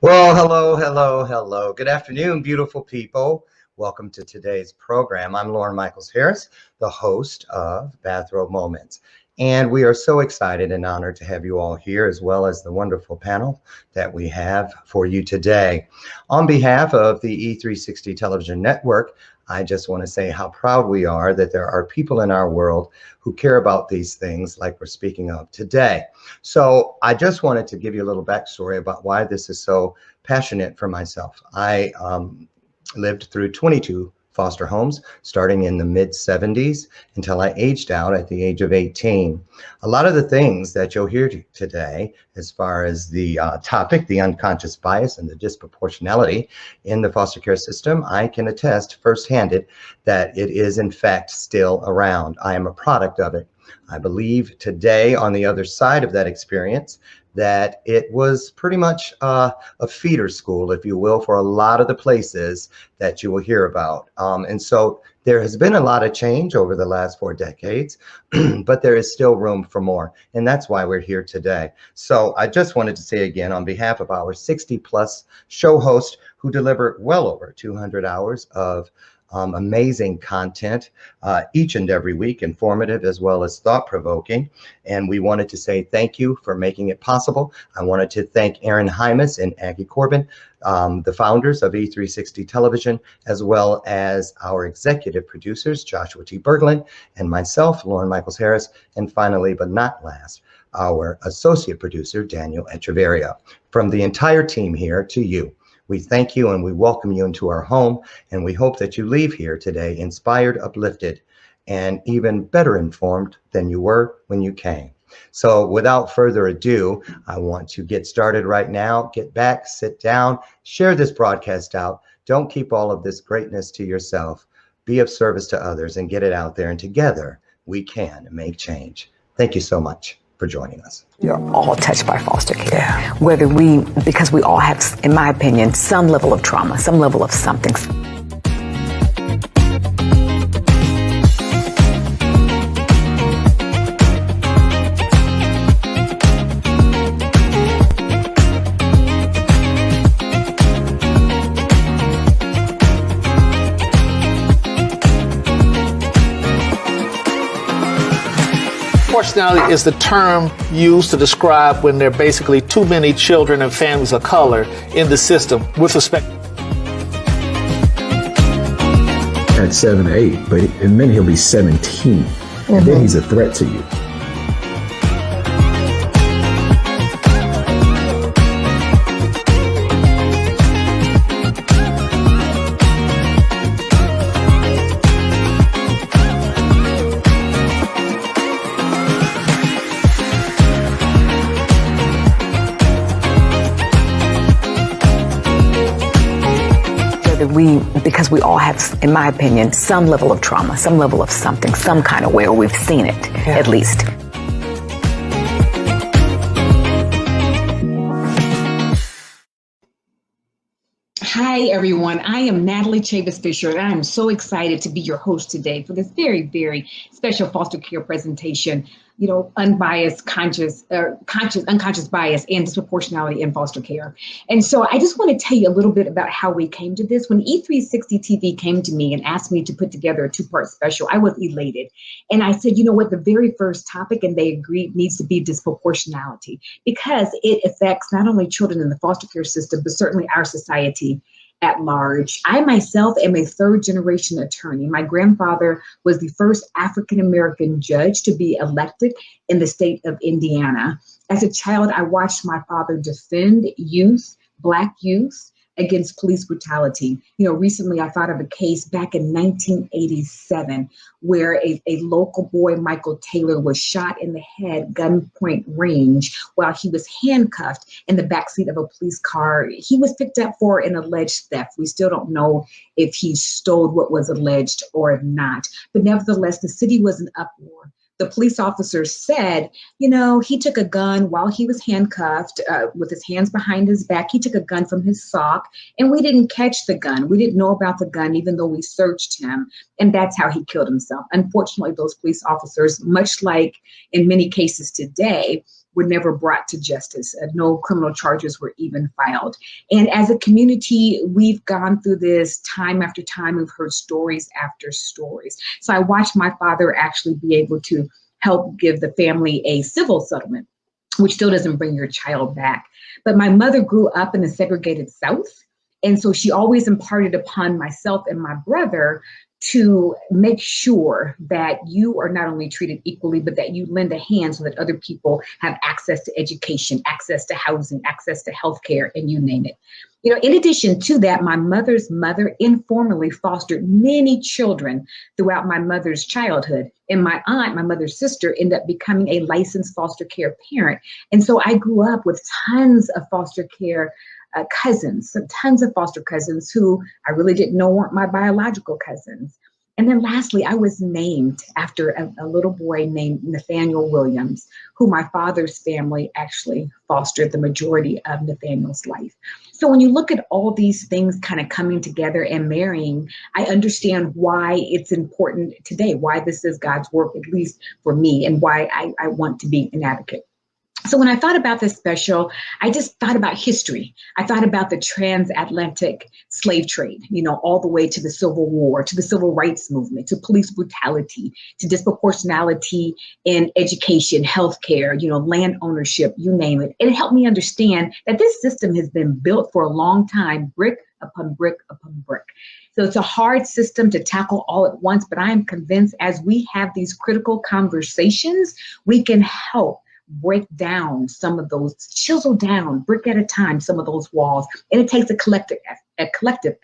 Well, hello, hello, hello. Good afternoon, beautiful people. Welcome to today's program. I'm Lauren Michaels Harris, the host of Bathrobe Moments. And we are so excited and honored to have you all here, as well as the wonderful panel that we have for you today. On behalf of the E360 Television Network, I just want to say how proud we are that there are people in our world who care about these things like we're speaking of today. So I just wanted to give you a little backstory about why this is so passionate for myself. I lived through 22 foster homes starting in the mid 70s until I aged out at the age of 18. A lot of the things that you'll hear today, as far as the topic, the unconscious bias and the disproportionality in the foster care system, I can attest firsthand that it is in fact still around. I am a product of it. I believe today, on the other side of that experience, that it was pretty much a feeder school, if you will, for a lot of the places that you will hear about. And so there has been a lot of change over the last 4 decades, but there is still room for more. And that's why we're here today. So I just wanted to say again, on behalf of our 60+ show hosts who deliver well over 200 hours of amazing content each and every week, informative as well as thought-provoking. And we wanted to say thank you for making it possible. I wanted to thank Aaron Hymas and Aggie Corbin, the founders of E360 Television, as well as our executive producers, Joshua T. Berglund, and myself, Lauren Michaels Harris, and finally, but not last, our associate producer, Daniel Echeverria. From the entire team here to you, we thank you and we welcome you into our home, and we hope that you leave here today inspired, uplifted, and even better informed than you were when you came. So without further ado, I want to get started right now. Get back, sit down, share this broadcast out. Don't keep all of this greatness to yourself. Be of service to others and get it out there, and together we can make change. Thank you so much for joining us. You're all touched by foster care, because we all have, in my opinion, some level of trauma, some level of something. Disproportionality is the term used to describe when there are basically too many children and families of color in the system with respect. At 7 or 8, but in many he'll be 17, and then he's a threat to you. Because we all have, in my opinion, some level of trauma, some level of something, some kind of way, or we've seen it, at least. Hi, everyone. I am Natalie Chavis Fisher, and I am so excited to be your host today for this very, very special foster care presentation. You know, unconscious bias and disproportionality in foster care. And so I just want to tell you a little bit about how we came to this. When E360tv came to me and asked me to put together a 2-part special, I was elated. And I said, you know what, the very first topic, and they agreed, needs to be disproportionality, because it affects not only children in the foster care system, but certainly our society at large. I myself am a 3rd-generation attorney. My grandfather was the first African-American judge to be elected in the state of Indiana. As a child, I watched my father defend youth, Black youth, against police brutality. You know, recently I thought of a case back in 1987 where a local boy, Michael Taylor, was shot in the head, gunpoint range, while he was handcuffed in the backseat of a police car. He was picked up for an alleged theft. We still don't know if he stole what was alleged or not. But nevertheless, the city was in uproar. the police officer said, you know, he took a gun while he was handcuffed with his hands behind his back. He took a gun from his sock, and we didn't catch the gun. We didn't know about the gun, even though we searched him. And that's how he killed himself. Unfortunately, those police officers, much like in many cases today, were never brought to justice. No criminal charges were even filed. And as a community, we've gone through this time after time. We've heard stories after stories. So I watched my father actually be able to help give the family a civil settlement, which still doesn't bring your child back. But my mother grew up in the segregated South. And so she always imparted upon myself and my brother to make sure that you are not only treated equally, but that you lend a hand so that other people have access to education, access to housing, access to healthcare, and you name it. You know, in addition to that, my mother's mother informally fostered many children throughout my mother's childhood. And my aunt, my mother's sister, ended up becoming a licensed foster care parent. And so I grew up with tons of foster care cousins, tons of foster cousins who I really didn't know weren't my biological cousins. And then lastly, I was named after a little boy named Nathaniel Williams, who my father's family actually fostered the majority of Nathaniel's life. So when you look at all these things kind of coming together and marrying, I understand why it's important today, why this is God's work, at least for me, and why I want to be an advocate. So when I thought about this special, I just thought about history. I thought about the transatlantic slave trade, you know, all the way to the Civil War, to the Civil Rights Movement, to police brutality, to disproportionality in education, healthcare, you know, land ownership, you name it. It helped me understand that this system has been built for a long time, brick upon brick upon brick. So it's a hard system to tackle all at once, but I am convinced as we have these critical conversations, we can help break down some of those, chisel down, brick at a time, some of those walls. And it takes a collective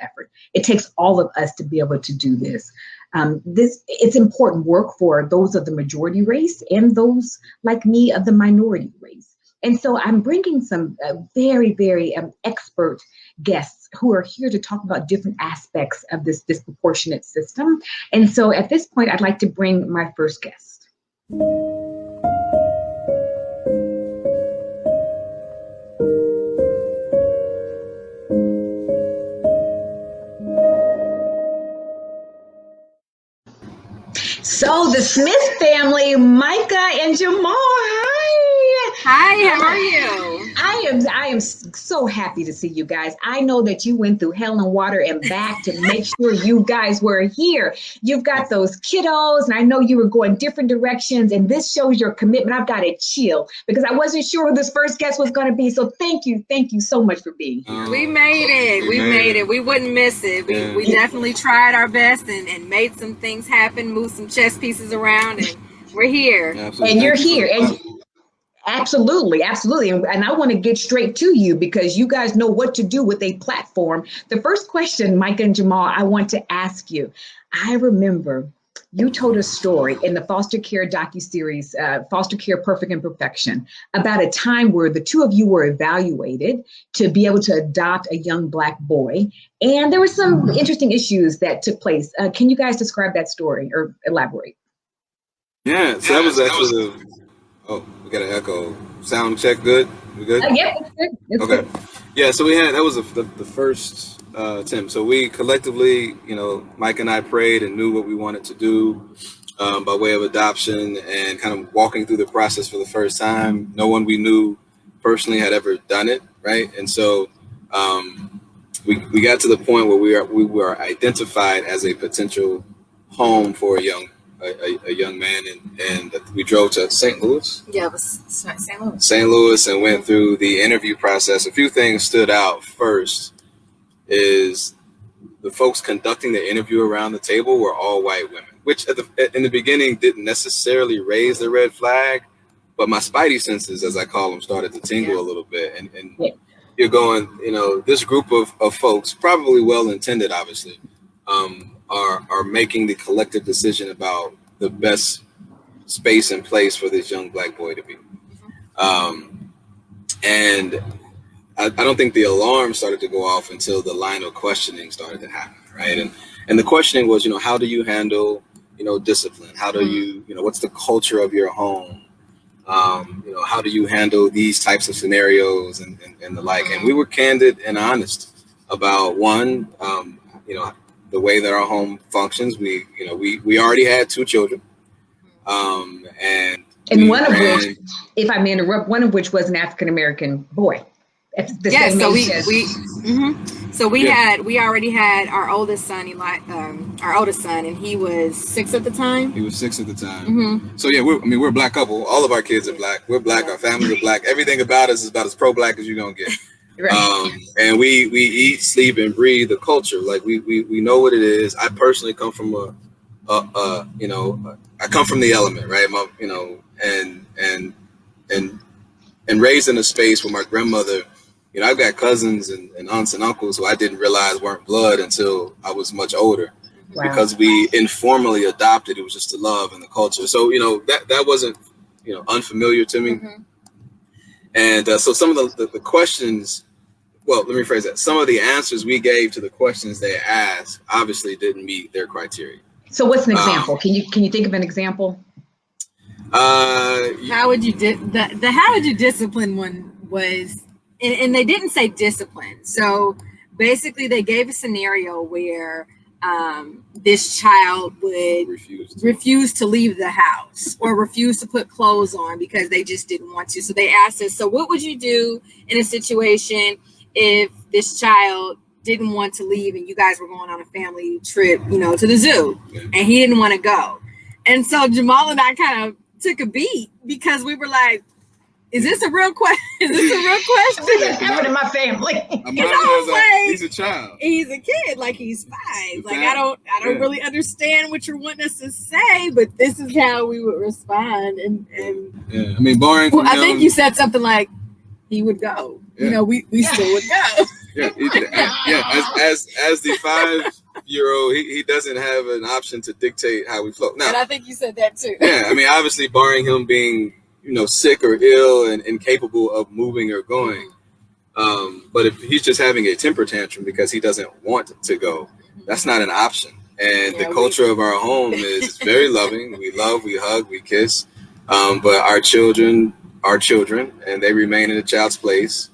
effort. It takes all of us to be able to do this. It's important work for those of the majority race and those like me of the minority race. And so I'm bringing some very, very expert guests who are here to talk about different aspects of this disproportionate system. And so at this point, I'd like to bring my first guest. So the Smith family, Micah and Jamal, hi. Hi, how are you? I am so happy to see you guys. I know that you went through hell and water and back to make sure you guys were here. You've got those kiddos, and I know you were going different directions, and this shows your commitment. I've got a chill because I wasn't sure who this first guest was going to be. So thank you so much for being here. We made it. We made it. We wouldn't miss it. We definitely tried our best and made some things happen, moved some chess pieces around, and we're here. Absolutely. And you're here. And absolutely. And I want to get straight to you because you guys know what to do with a platform. The first question, Micah and Jamal, I want to ask you. I remember you told a story in the foster care docuseries, Foster Care Perfect Imperfection, about a time where the two of you were evaluated to be able to adopt a young Black boy. And there were some interesting issues that took place. Can you guys describe that story or elaborate? Yeah, so that was actually we got an echo. Sound check good? We good? Yep, it's good. It's okay. Good. Yeah, so that was the first attempt. So we collectively, Mike and I prayed and knew what we wanted to do by way of adoption and kind of walking through the process for the first time. No one we knew personally had ever done it, right? And so we got to the point where we were identified as a potential home for a young man, and we drove to St. Louis. Yeah, it was St. Louis. St. Louis, and went through the interview process. A few things stood out. First is the folks conducting the interview around the table were all white women, which in the beginning didn't necessarily raise the red flag, but my spidey senses, as I call them, started to tingle a little bit. And you're going, this group of folks, probably well-intended, obviously, are making the collective decision about the best space and place for this young Black boy to be. And I don't think the alarm started to go off until the line of questioning started to happen, right? And the questioning was, how do you handle discipline? How do you, what's the culture of your home? How do you handle these types of scenarios and the like? And we were candid and honest about one, the way that our home functions. We already had 2 children, and one of which, if I may interrupt, one of which was an African American boy. So we already had our oldest son, and he was 6 at the time. He was 6 at the time. So yeah, we're a black couple. All of our kids are black. We're black. Our families are black. Everything about us is about as pro-black as you're gonna get. Right. And we eat, sleep, and breathe the culture. Like we know what it is. I personally come from I come from the element, right? And raised in a space where my grandmother, I've got cousins and aunts and uncles who I didn't realize weren't blood until I was much older. Wow. Because we informally adopted. It was just the love and the culture. So, that wasn't, unfamiliar to me. And so some of the questions, well, let me rephrase that. Some of the answers we gave to the questions they asked obviously didn't meet their criteria. So what's an example? Can you think of an example? How would you how would you discipline one was, and they didn't say discipline. So basically they gave a scenario where this child would refuse to leave the house or refuse to put clothes on because they just didn't want to. So they asked us, so what would you do in a situation if this child didn't want to leave and you guys were going on a family trip, to the zoo, and he didn't want to go? And so Jamal and I kind of took a beat because we were like, is this a real question? Is this a real question? This happened in my family. He's a child. He's a kid. Like, he's 5. Like, I don't really understand what you're wanting us to say, but this is how we would respond. And yeah, I mean, barring from I think you said something like he would go. Yeah. We still would go. As the 5-year-old, he doesn't have an option to dictate how we flow. Now, and I think you said that too. Yeah, I mean, obviously, barring him being sick or ill and incapable of moving or going. But if he's just having a temper tantrum because he doesn't want to go, that's not an option. And the culture of our home is very loving. We love, we hug, we kiss. But our children are children, and they remain in a child's place.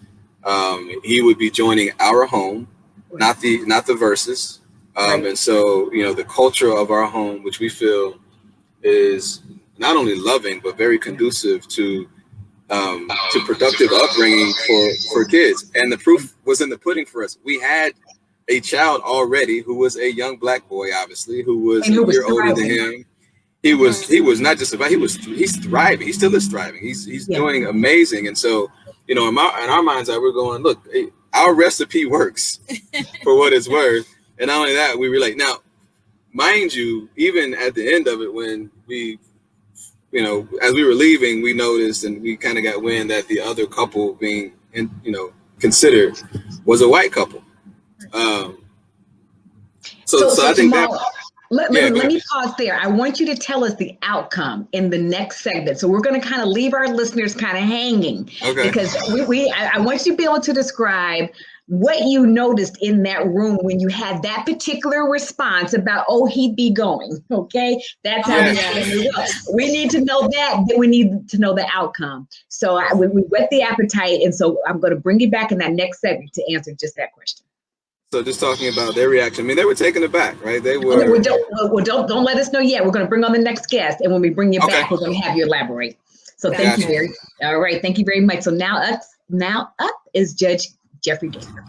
He would be joining our home, not the versus. And so, the culture of our home, which we feel is not only loving, but very conducive to productive upbringing for kids. And the proof was in the pudding for us. We had a child already who was a young black boy, obviously, who was a year older than him. He was not just about, he's thriving. He still is thriving. He's doing amazing. And so, in our mind's eye, we're going, look, our recipe works for what it's worth. And not only that, we relate. Now, mind you, even at the end of it, when we, as we were leaving, we noticed and we kind of got wind that the other couple being, considered was a white couple. So I think Jamal, that. Let me pause there. I want you to tell us the outcome in the next segment. So we're going to kind of leave our listeners kind of hanging, because I want you to be able to describe what you noticed in that room when you had that particular response about, he'd be going. Okay, that's how we need to know that. Then we need to know the outcome. So we whet the appetite, and so I'm going to bring you back in that next segment to answer just that question. So just talking about their reaction, I mean, they were taken aback, right? They were. Don't let us know yet. We're going to bring on the next guest, and when we bring you back, we're going to have you elaborate. So thank you very. All right, thank you very much. So now up is Judge Jeffrey Gaither.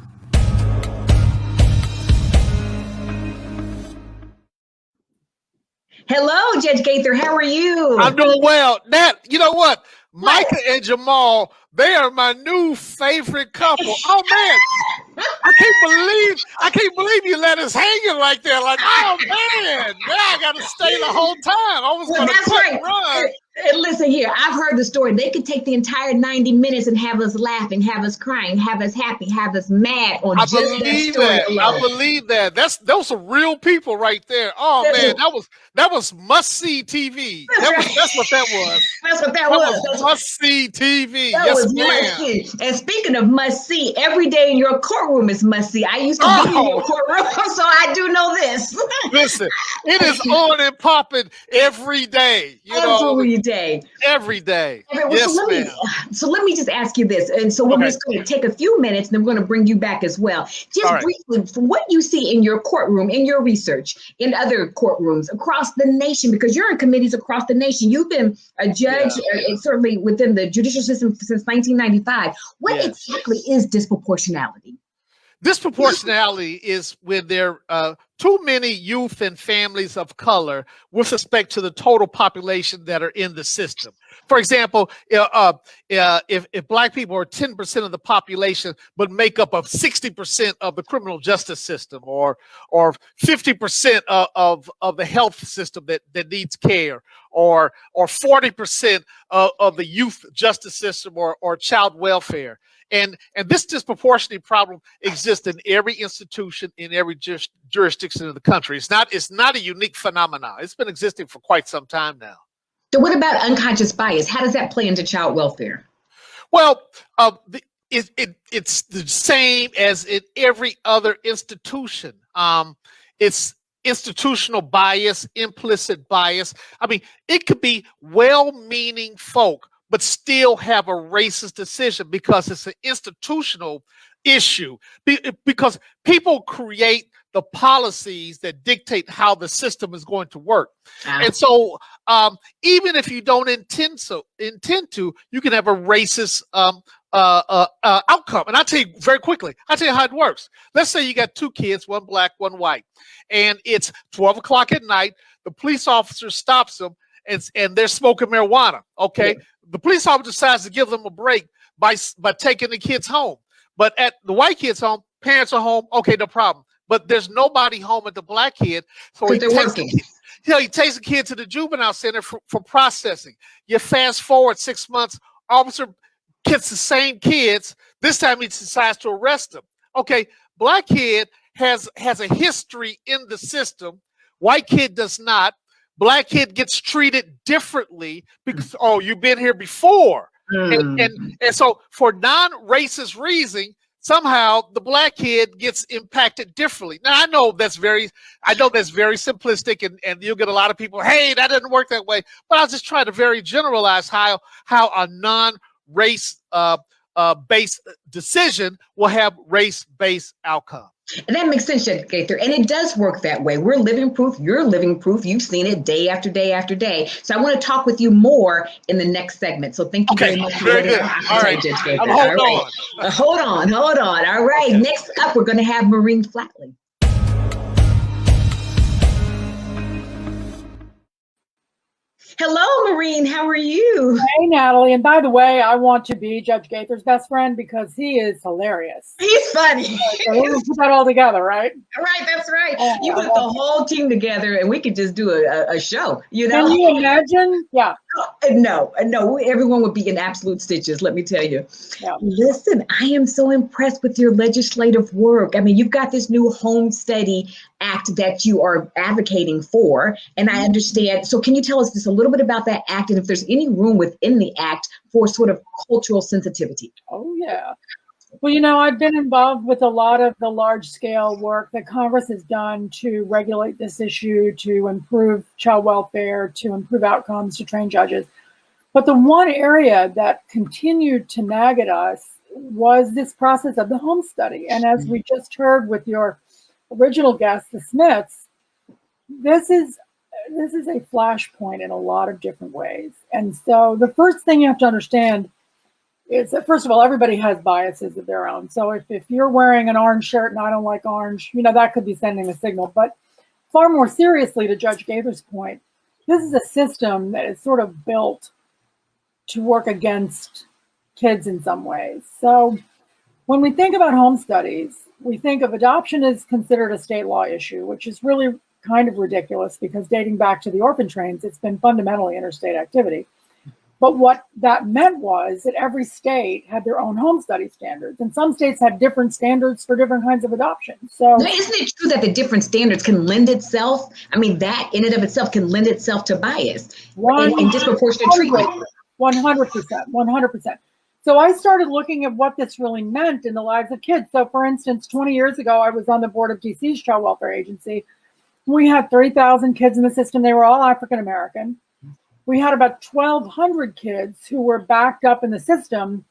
Hello, Judge Gaither. How are you? I'm doing well. Nat, you know what? Micah and Jamal, they are my new favorite couple. Oh man, I can't believe you let us hanging like that. Like, oh man, now I got to stay the whole time. I was going to run. And listen here, I've heard the story. They could take the entire 90 minutes and have us laughing, have us crying, have us happy, have us mad on I just that believe story that. alone. I believe that. Those are real people right there. Oh man, that was must see TV. That's what that was. That's what that was. Must see TV. That Yes, was ma'am. must see. And speaking of must see, every day in your courtroom is must see. I used to be in your courtroom, so I do know this. Listen, it is on and popping every day. Every day. Every day. Well, Yes, ma'am. So let me just ask you this. And so we're just going to take a few minutes and then we're going to bring you back as well. Just briefly, from what you see in your courtroom, in your research, in other courtrooms across the nation, because you're in committees across the nation. You've been a judge, certainly within the judicial system since 1995. What exactly is disproportionality? Disproportionality is when there are too many youth and families of color with respect to the total population that are in the system. For example, if Black people are 10% of the population, but make up of 60% of the criminal justice system, or 50% of the health system that needs care, or 40% of the youth justice system or child welfare. And this disproportionality problem exists in every institution, in every jurisdiction of the country. It's not a unique phenomenon. It's been existing for quite some time now. So what about unconscious bias? How does that play into child welfare? Well, it's the same as in every other institution. It's institutional bias, implicit bias. I mean, it could be well-meaning folk but still have a racist decision because it's an institutional issue. Because people create the policies that dictate how the system is going to work. And so even if you don't intend to, you can have a racist outcome. And I'll tell you very quickly, I'll tell you how it works. Let's say you got two kids, one Black, one white, and it's 12 o'clock at night. The police officer stops them and they're smoking marijuana. Okay. Yeah. The police officer decides to give them a break by taking the kids home. But at the white kid's home, parents are home. Okay, no problem. But there's nobody home at the Black kid. So he takes the kid to the juvenile center for processing. You fast forward 6 months, officer gets the same kids. This time he decides to arrest them. Okay, Black kid has a history in the system. White kid does not. Black kid gets treated differently because, you've been here before. And so for non-racist reason, somehow the Black kid gets impacted differently. Now I know that's very simplistic and you'll get a lot of people, hey, that didn't work that way. But I was just trying to very generalize how a non-race based decision will have race-based outcome. And that makes sense, Judge Gaither. And it does work that way. We're living proof. You're living proof. You've seen it day after day after day. So I want to talk with you more in the next segment. So thank you very much. Very good. All right. Judge Gaither. Hold on. All right. Okay. Next up, we're going to have Maureen Flatley. Hello, Maureen. How are you? Hey, Natalie. And by the way, I want to be Judge Gaither's best friend because he is hilarious. He's funny. So we're going to put that all together, right? Right. That's right. You put the whole team together and we could just do a show, you know? Can you imagine? Yeah. No. Everyone would be in absolute stitches, let me tell you. Yeah. Listen, I am so impressed with your legislative work. I mean, you've got this new Home Study Act that you are advocating for, and I understand. So can you tell us just a little bit about that act and if there's any room within the act for sort of cultural sensitivity? Oh, yeah. Well, I've been involved with a lot of the large-scale work that Congress has done to regulate this issue, to improve child welfare, to improve outcomes, to train judges. But the one area that continued to nag at us was this process of the home study. And as we just heard with your original guest, the Smiths, this is a flashpoint in a lot of different ways. And so the first thing you have to understand is that, first of all, everybody has biases of their own. So if you're wearing an orange shirt and I don't like orange, that could be sending a signal. But far more seriously, to Judge Gaither's point, this is a system that is sort of built to work against kids in some ways. So when we think about home studies, we think of adoption as considered a state law issue, which is really kind of ridiculous because dating back to the orphan trains, it's been fundamentally interstate activity. But what that meant was that every state had their own home study standards, and some states had different standards for different kinds of adoption. So, now, isn't it true that the different standards can lend itself? I mean, that in and of itself can lend itself to bias and disproportionate treatment. 100%, 100%. So I started looking at what this really meant in the lives of kids. So, for instance, 20 years ago, I was on the board of DC's Child Welfare Agency. We had 3,000 kids in the system. They were all African American. We had about 1,200 kids who were backed up in the system,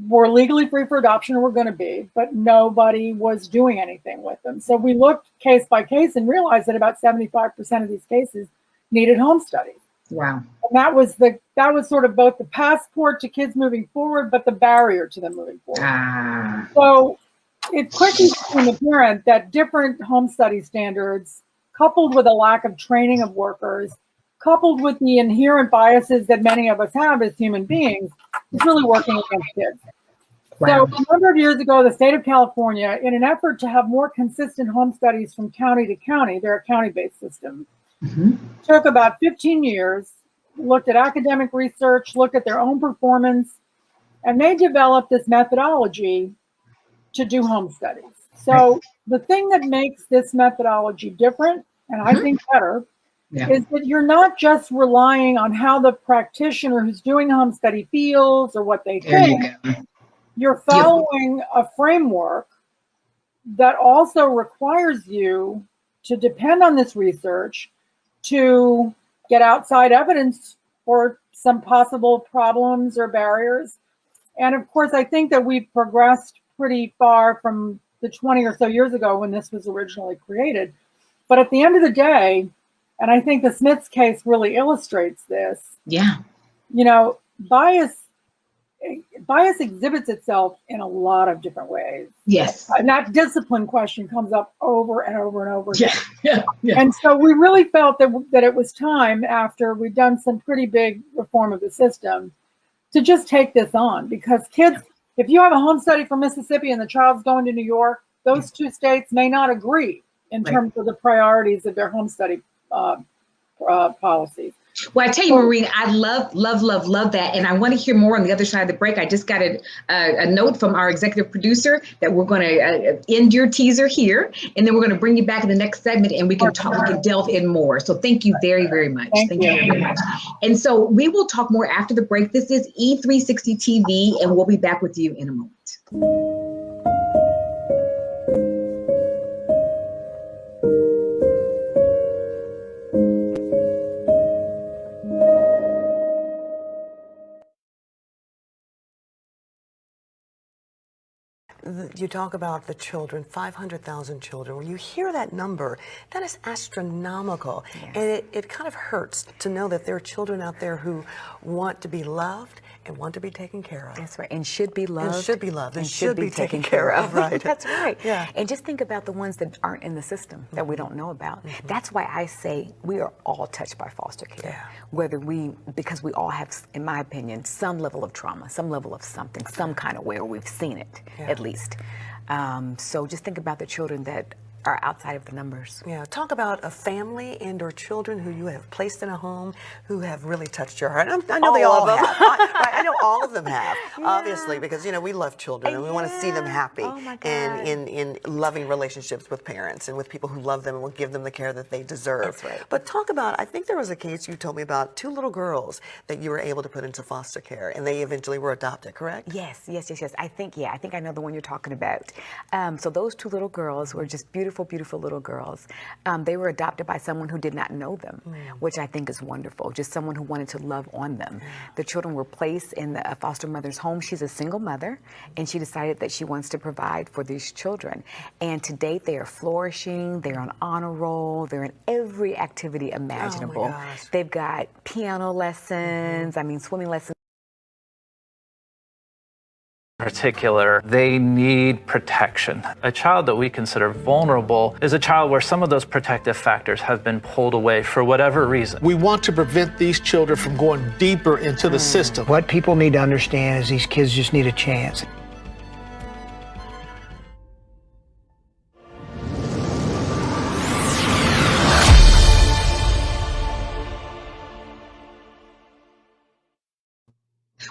were legally free for adoption, or were going to be, but nobody was doing anything with them. So we looked case by case and realized that about 75% of these cases needed home studies. Wow. And that was sort of both the passport to kids moving forward, but the barrier to them moving forward. So it quickly became apparent that different home study standards, coupled with a lack of training of workers, coupled with the inherent biases that many of us have as human beings, is really working against kids. Wow. So a number of years ago, the state of California, in an effort to have more consistent home studies from county to county, they're a county-based system, took about 15 years, looked at academic research, looked at their own performance, and they developed this methodology to do home studies. So the thing that makes this methodology different, and I think better, is that you're not just relying on how the practitioner who's doing the home study feels or what they think. You're following a framework that also requires you to depend on this research to get outside evidence for some possible problems or barriers. And of course, I think that we've progressed pretty far from the 20 or so years ago when this was originally created. But at the end of the day, and I think the Smiths case really illustrates this. Yeah. You know, bias exhibits itself in a lot of different ways. Yes. And that discipline question comes up over and over and over again. Yeah. And so we really felt that it was time, after we'd done some pretty big reform of the system, to just take this on. Because kids, if you have a home study from Mississippi and the child's going to New York, those two states may not agree in terms of the priorities of their home study policies. Well, I tell you, Maureen, I love that. And I want to hear more on the other side of the break. I just got a note from our executive producer that we're going to end your teaser here. And then we're going to bring you back in the next segment and we can delve in more. So thank you very, very much. Thank you very much. And so we will talk more after the break. This is E360 TV, and we'll be back with you in a moment. You talk about the children, 500,000 children. When you hear that number, that is astronomical. Yes. And it kind of hurts to know that there are children out there who want to be loved and want to be taken care of. That's right. And should be loved. And should be loved. And should be taken care of. Right. That's right. Yeah. And just think about the ones that aren't in the system that we don't know about. That's why I say we are all touched by foster care. Yeah. Because we all have, in my opinion, some level of trauma, some level of something, some kind of way, or we've seen it, at least. So just think about the children that are outside of the numbers. Yeah, talk about a family and or children who you have placed in a home who have really touched your heart. I know they all have. I know all of them have, obviously, because, you know, we love children and we want to see them happy and in loving relationships with parents and with people who love them and will give them the care that they deserve. That's right. But talk about, I think there was a case you told me about, 2 little girls that you were able to put into foster care and they eventually were adopted, correct? Yes. I think I know the one you're talking about. So those 2 little girls were just beautiful little girls. They were adopted by someone who did not know them, which I think is wonderful. Just someone who wanted to love on them. The children were placed in a foster mother's home. She's a single mother, and she decided that she wants to provide for these children. And to date, they are flourishing. They're on honor roll. They're in every activity imaginable. Oh my gosh. They've got piano lessons. Swimming lessons. Particular, they need protection. A child that we consider vulnerable is a child where some of those protective factors have been pulled away for whatever reason. We want to prevent these children from going deeper into the system. What people need to understand is these kids just need a chance.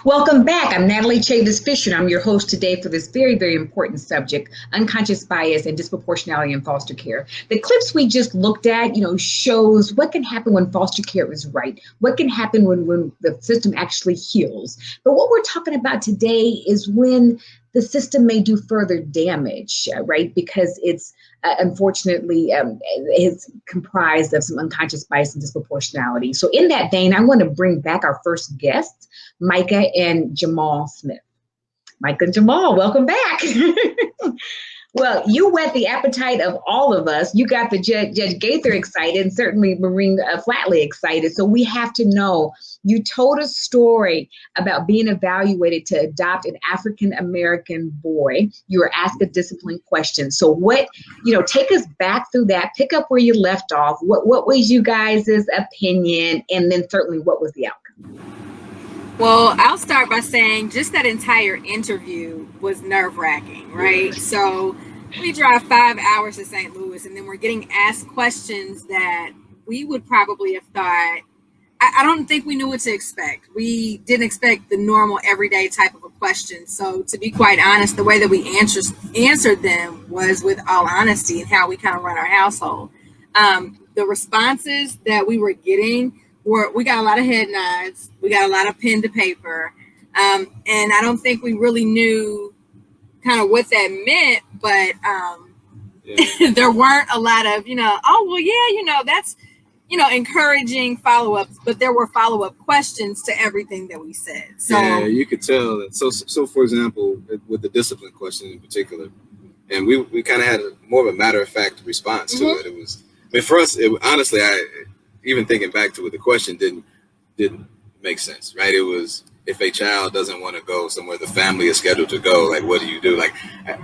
Welcome back. I'm Natalie Chavis Fisher, and I'm your host today for this very, very important subject, unconscious bias and disproportionality in foster care. The clips we just looked at, shows what can happen when foster care is right, what can happen when the system actually heals. But what we're talking about today is when the system may do further damage, right? Because it's unfortunately is comprised of some unconscious bias and disproportionality. So in that vein, I want to bring back our first guests, Micah and Jamal Smith. Micah and Jamal, welcome back. Well, you whet the appetite of all of us. You got the Judge Gaither excited, and certainly Maureen Flatley excited. So we have to know, you told a story about being evaluated to adopt an African-American boy. You were asked a discipline question. So take us back through that, pick up where you left off. What was you guys' opinion? And then certainly what was the outcome? Well, I'll start by saying just that entire interview was nerve-wracking, right? So we drive 5 hours to St. Louis, and then we're getting asked questions that we would probably have thought, I don't think we knew what to expect. We didn't expect the normal everyday type of a question. So to be quite honest, the way that we answered them was with all honesty and how we kind of run our household. The responses that we were getting we got a lot of head nods. We got a lot of pen to paper. And I don't think we really knew kind of what that meant, but there weren't a lot of, that's, encouraging follow-ups, but there were follow-up questions to everything that we said. So yeah, you could tell that. So for example, with the discipline question in particular, and we kind of had more of a matter-of-fact response to it. It was, for us, honestly, even thinking back to it, the question didn't make sense, right? It was, if a child doesn't want to go somewhere the family is scheduled to go, like, what do you do?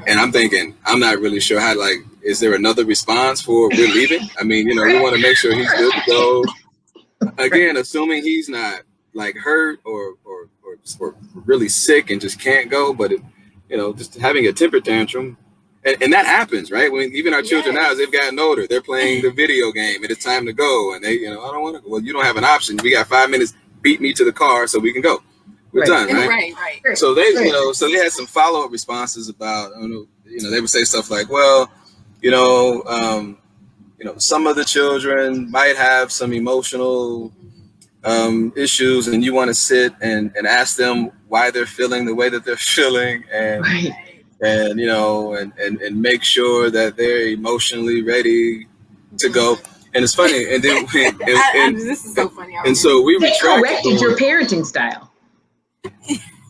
And I'm thinking, I'm not really sure how, is there another response for we're leaving? I mean, we want to make sure he's good to go. Again, assuming he's not hurt or really sick and just can't go, but just having a temper tantrum. And that happens, right? Even our children now, as they've gotten older, they're playing the video game and it's time to go. And they, I don't want to go. Well, you don't have an option. We got 5 minutes, beat me to the car so we can go. We're done, right? Right. So they, so they had some follow-up responses about, they would say stuff like, well, some of the children might have some emotional issues, and you want to sit and ask them why they're feeling the way that they're feeling, and and make sure that they're emotionally ready to go. And it's funny, and then this is so funny. And so we corrected your parenting style.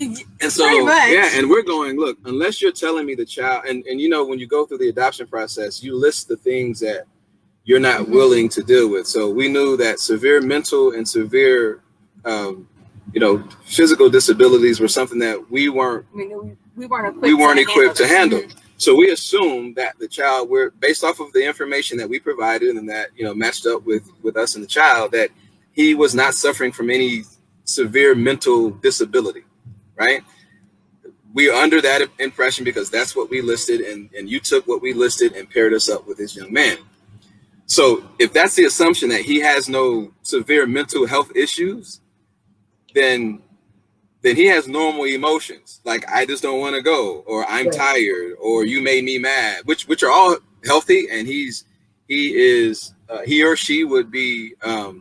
And so and we're going, look, unless you're telling me the child, and when you go through the adoption process, you list the things that you're not willing to deal with. So we knew that severe mental and severe physical disabilities were something that we weren't equipped to handle. So we assumed that the child, based off of the information that we provided and that matched up with us and the child, that he was not suffering from any severe mental disability, right? We are under that impression because that's what we listed, and you took what we listed and paired us up with this young man. So if that's the assumption that he has no severe mental health issues, then he has normal emotions, like I just don't want to go, or I'm tired, or you made me mad, which are all healthy, and he or she would be well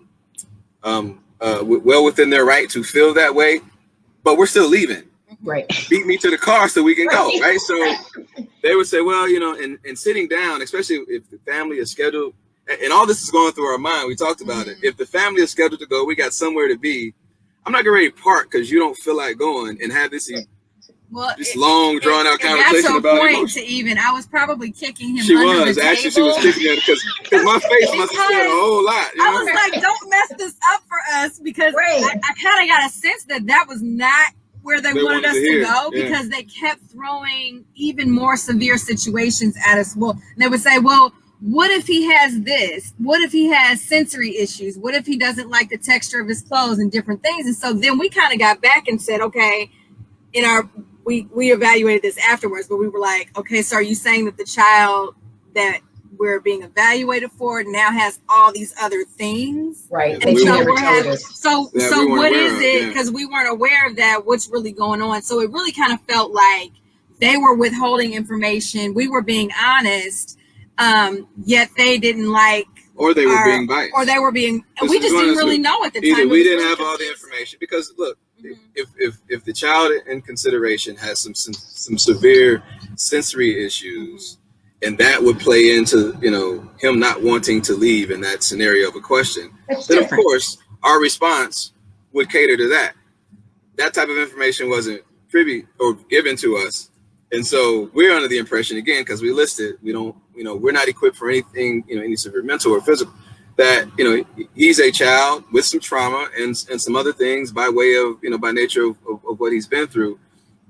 within their right to feel that way, but we're still leaving. Right. Beat me to the car so we can go. Right. So they would say, well, and sitting down, especially if the family is scheduled, and all this is going through our mind. We talked about it. If the family is scheduled to go, we got somewhere to be. I'm not going to park because you don't feel like going and have this long, drawn out conversation about it. I was probably kicking him. She was kicking him because my face must have said a whole lot. I was like, don't mess this up for us, because I kind of got a sense that was not where they wanted us to go, because they kept throwing even more severe situations at us. Well, they would say, well, what if he has this? What if he has sensory issues? What if he doesn't like the texture of his clothes and different things? And so then we kind of got back and said, okay, we evaluated this afterwards, but we were like, okay, so are you saying that the child that we're being evaluated for now has all these other things. Right. And so so what is it? Because we weren't aware of that, what's really going on. So it really kind of felt like they were withholding information. We were being honest, yet they didn't like. Or they were being biased. Or they were being, we just didn't really know at the time. We didn't have all the information because look, if the child in consideration has some severe sensory issues, and that would play into, you know, him not wanting to leave in that scenario of a question, then of course our response would cater to that. That type of information wasn't privy or given to us. And so we're under the impression, again, because we listed, we don't, you know, we're not equipped for anything, you know, any severe mental or physical, that, you know, he's a child with some trauma and some other things by way of, you know, by nature of what he's been through.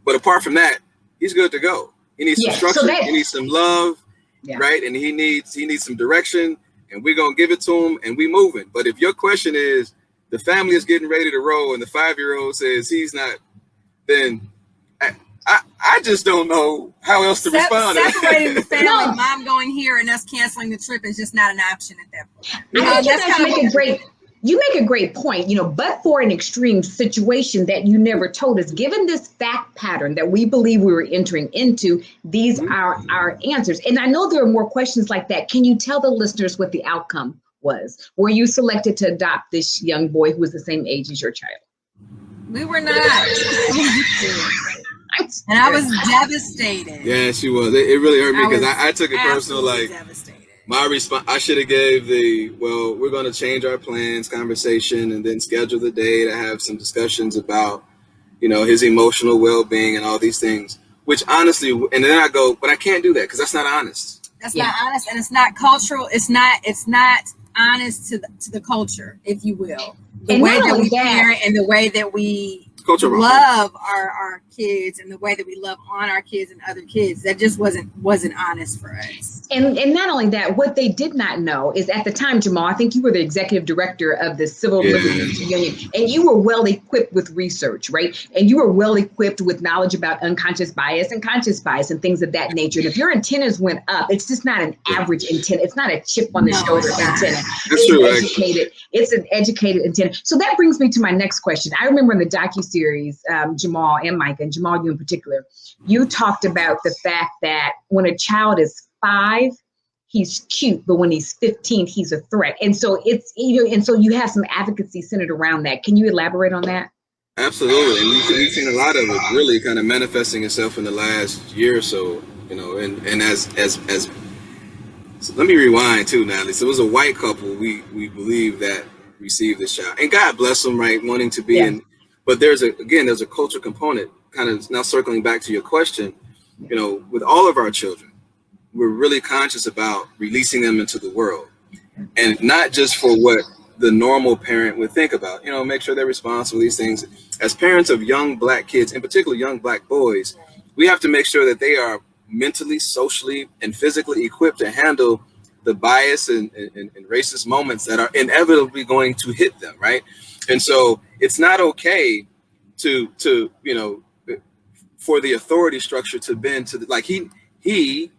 But apart from that, he's good to go. He needs some structure, he needs some love, right? And he needs some direction, and we're going to give it to him, and we moving. But if your question is, the family is getting ready to roll and the 5-year-old says he's not, then I just don't know how else to respond. Separating the family, mom going here and us canceling the trip is just not an option at that point. You make a great point, you know, but for an extreme situation that you never told us, given this fact pattern that we believe we were entering into, these are our answers. And I know there are more questions like that. Can you tell the listeners what the outcome was? Were you selected to adopt this young boy who was the same age as your child? We were not. And I was devastated. Yeah, she was. It really hurt me because I took it personal. Like, my response, I should have gave we're going to change our plans conversation and then schedule the day to have some discussions about, you know, his emotional well-being and all these things, which honestly, and then I go, but I can't do that because that's not honest. That's not honest, and it's not cultural. It's not honest to the culture, if you will. The way that we parent and the way that we love our kids and the way that we love on our kids and other kids, that just wasn't honest for us. And not only that, what they did not know is at the time, Jamal, I think you were the executive director of the Civil Liberties Union, and you were well equipped with research, right? And you were well equipped with knowledge about unconscious bias and conscious bias and things of that nature. And if your antennas went up, it's just not an average antenna. It's not a chip on the shoulder antenna. It's an educated antenna. So that brings me to my next question. I remember in the docuseries, Jamal and Micah, and Jamal, you in particular, you talked about the fact that when a child is 5, he's cute, but when he's 15, he's a threat. And so it's, you know, and so you have some advocacy centered around that. Can you elaborate on that? Absolutely. And we've seen a lot of it really kind of manifesting itself in the last year or so, you know, and as so let me rewind too, Natalie. So it was a white couple, we believe, that received this child, and God bless them, right, wanting to be in, but there's a culture component, kind of now circling back to your question, you know, with all of our children, we're really conscious about releasing them into the world, and not just for what the normal parent would think about, you know, make sure they're responsible for these things. As parents of young Black kids, in particular young Black boys, we have to make sure that they are mentally, socially, and physically equipped to handle the bias and racist moments that are inevitably going to hit them, right? And so it's not okay to you know, for the authority structure to bend to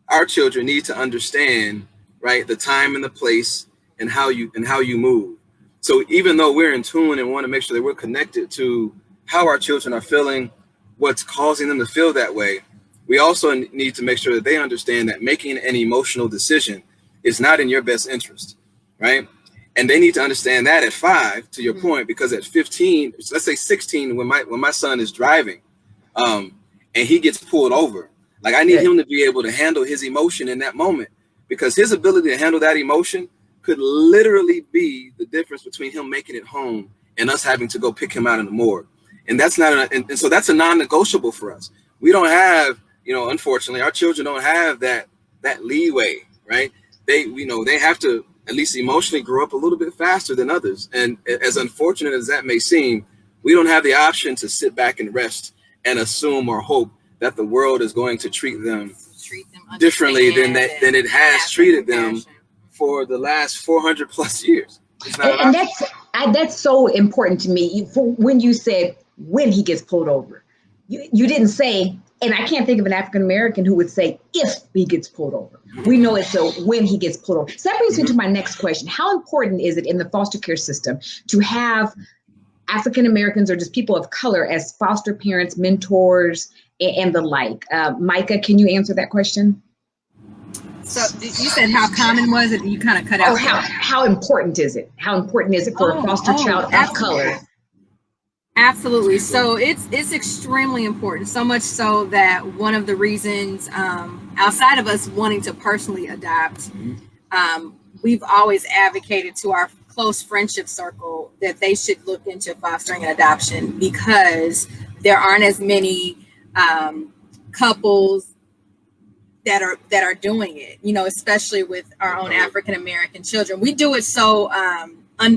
our children need to understand, right, the time and the place and how you move. So even though we're in tune and want to make sure that we're connected to how our children are feeling, what's causing them to feel that way, we also need to make sure that they understand that making an emotional decision is not in your best interest, right? And they need to understand that at 5, to your point, because at 15, let's say 16, when my son is driving, and he gets pulled over, like, I need him to be able to handle his emotion in that moment, because his ability to handle that emotion could literally be the difference between him making it home and us having to go pick him out in the morgue. And that's not, and so that's a non-negotiable for us. We don't have, you know, unfortunately, our children don't have that leeway, right? They have to at least emotionally grow up a little bit faster than others. And as unfortunate as that may seem, we don't have the option to sit back and rest and assume or hope that the world is going to treat them differently than it has treated them for the last 400 plus years. And that's so important to me. When you said when he gets pulled over, you didn't say And I can't think of an African American who would say if he gets pulled over. We know it's so when he gets pulled over. So that brings me to my next question. How important is it in the foster care system to have African Americans or just people of color as foster parents, mentors, and the like? Micah, can you answer that question? So you said how common was it? You kind of cut out. Oh, how important is it? How important is it for a foster child of color? Absolutely. So it's extremely important. So much so that one of the reasons, outside of us wanting to personally adopt, we've always advocated to our close friendship circle that they should look into fostering and adoption, because there aren't as many couples that are doing it, you know, especially with our own African American children. We do it so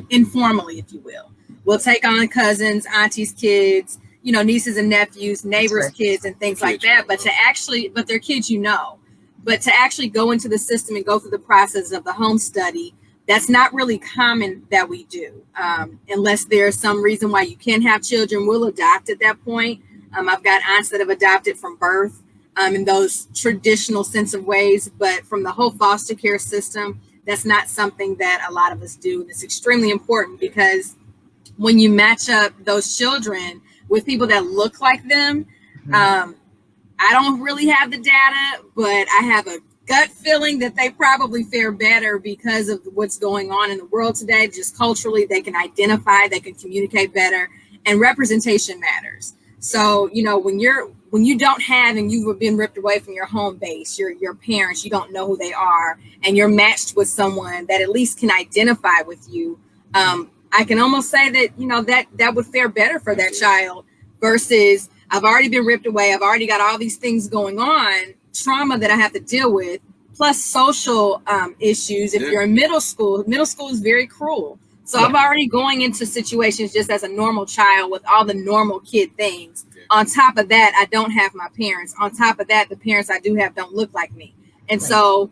informally, if you will. We'll take on cousins, aunties' kids, you know, nieces and nephews, neighbors' kids, and things like that. But they're kids, you know. But to actually go into the system and go through the process of the home study, that's not really common that we do, unless there's some reason why you can't have children. We'll adopt at that point. I've got aunts that have adopted from birth, in those traditional sense of ways, but from the whole foster care system, that's not something that a lot of us do. And it's extremely important, because when you match up those children with people that look like them, I don't really have the data, but I have a gut feeling that they probably fare better because of what's going on in the world today. Just culturally, they can identify, they can communicate better, and representation matters. So, you know, when you don't have, and you've been ripped away from your home base, your parents, you don't know who they are, and you're matched with someone that at least can identify with you, I can almost say that, you know, that would fare better for that child, versus I've already been ripped away. I've already got all these things going on, trauma that I have to deal with, plus social issues. If you're in middle school is very cruel. So I'm already going into situations just as a normal child with all the normal kid things. On top of that, I don't have my parents. On top of that, the parents I do have don't look like me. And so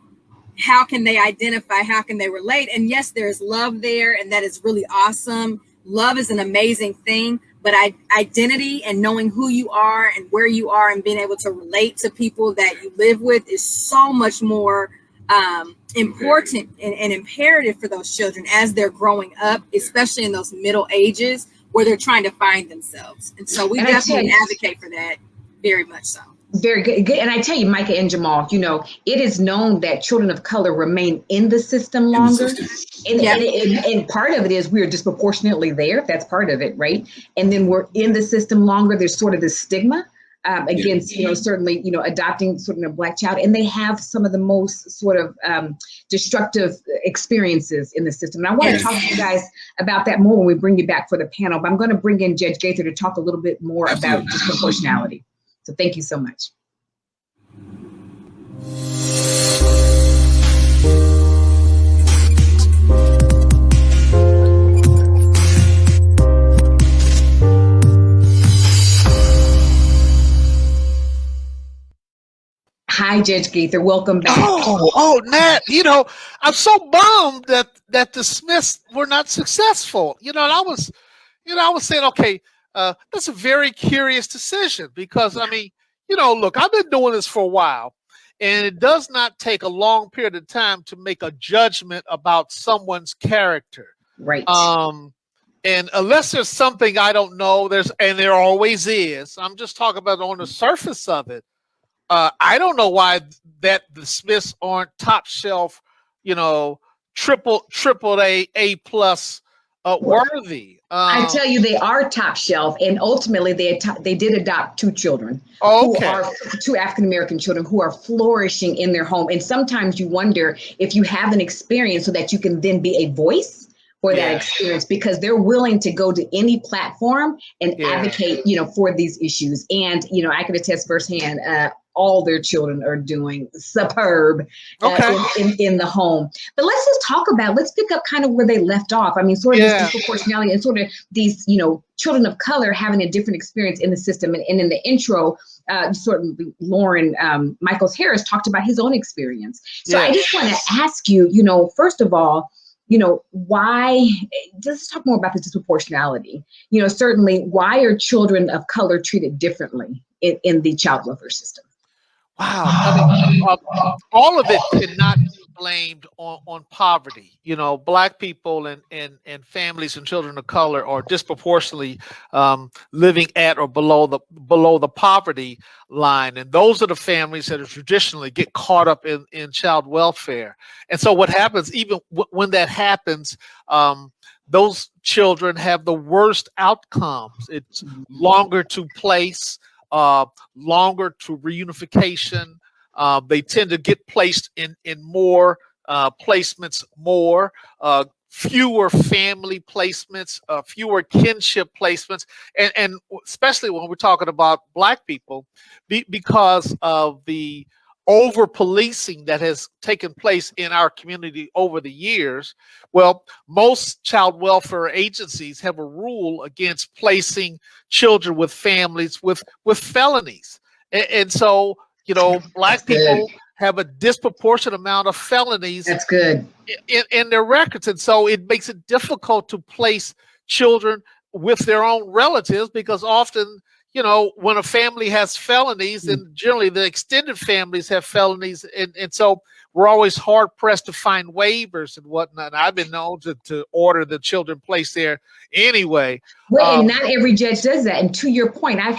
how can they identify? How can they relate? And yes, there's love there, and that is really awesome. Love is an amazing thing, but identity and knowing who you are and where you are and being able to relate to people that you live with is so much more important and imperative for those children as they're growing up, especially in those middle ages where they're trying to find themselves. And so we definitely advocate for that, very much so. Very good. And I tell you, Micah and Jamal, you know, it is known that children of color remain in the system longer. And part of it is we are disproportionately there. That's part of it, right? And then we're in the system longer. There's sort of this stigma against, you know, certainly, you know, adopting sort of a Black child. And they have some of the most sort of destructive experiences in the system. And I want to talk to you guys about that more when we bring you back for the panel. But I'm going to bring in Judge Gaither to talk a little bit more about disproportionality. So thank you so much. Hi, Judge Gaither. Welcome back. Oh, Nat, you know, I'm so bummed that the Smiths were not successful. You know, and I was saying, okay, that's a very curious decision, because, I mean, you know, look, I've been doing this for a while, and it does not take a long period of time to make a judgment about someone's character. Right. And unless there's something I don't know, there always is. I'm just talking about on the surface of it. I don't know why that the Smiths aren't top shelf, you know, triple A plus worthy. I tell you, they are top shelf, and ultimately they did adopt two children, who are two African American children who are flourishing in their home. And sometimes you wonder if you have an experience so that you can then be a voice for that experience, because they're willing to go to any platform and advocate, you know, for these issues. And, you know, I can attest firsthand, all their children are doing superb in the home. But let's pick up kind of where they left off. I mean, sort of this disproportionality and sort of these, you know, children of color having a different experience in the system. And in the intro, sort of Lauren Michaels Harris talked about his own experience. So I just want to ask you, you know, first of all, why, let's talk more about the disproportionality. Certainly, why are children of color treated differently in the child welfare system? Wow. I mean, all of it cannot be blamed on poverty. Black people and families and children of color are disproportionately living at or below the poverty line. And those are the families that are traditionally get caught up in child welfare. And so what happens, even when that happens, those children have the worst outcomes. It's longer to place, longer to reunification. They tend to get placed in more placements, fewer family placements, fewer kinship placements, and especially when we're talking about Black people, because of the over policing that has taken place in our community over the years. Well, most child welfare agencies have a rule against placing children with families with felonies. And so, Black people have a disproportionate amount of felonies. That's good. In their records. And so it makes it difficult to place children with their own relatives, because often, when a family has felonies, and generally the extended families have felonies, and so we're always hard pressed to find waivers and whatnot. I've been known to order the children placed there anyway. Well, and not every judge does that. And to your point, I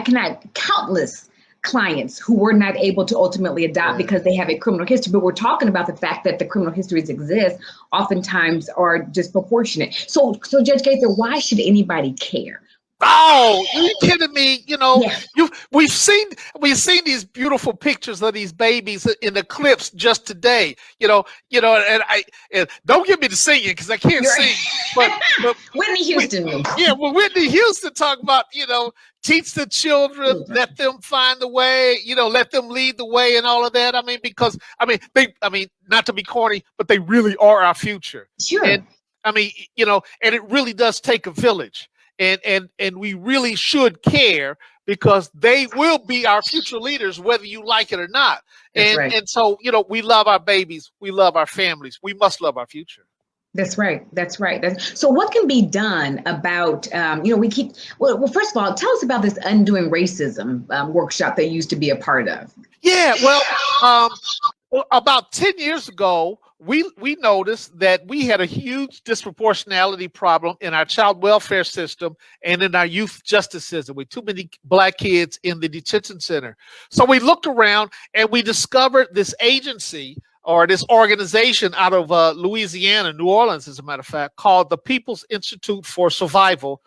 cannot countless clients who were not able to ultimately adopt because they have a criminal history. But we're talking about the fact that the criminal histories exist, oftentimes are disproportionate. So Judge Gaither, why should anybody care? Oh, are you kidding me? We've seen these beautiful pictures of these babies in the clips just today. And don't get me to singing because I can't sing. But Whitney Houston. Whitney Houston talk about teach the children, let them find the way, let them lead the way, and all of that. Because not to be corny, but they really are our future. Sure. And and it really does take a village. And we really should care, because they will be our future leaders, whether you like it or not. And so, we love our babies. We love our families. We must love our future. That's right. So what can be done about, well, first of all, tell us about this Undoing Racism workshop that you used to be a part of. Yeah, well, about 10 years ago, we noticed that we had a huge disproportionality problem in our child welfare system and in our youth justice system, with too many Black kids in the detention center. So we looked around and we discovered this agency, or this organization out of Louisiana, New Orleans, as a matter of fact, called the People's Institute for Survival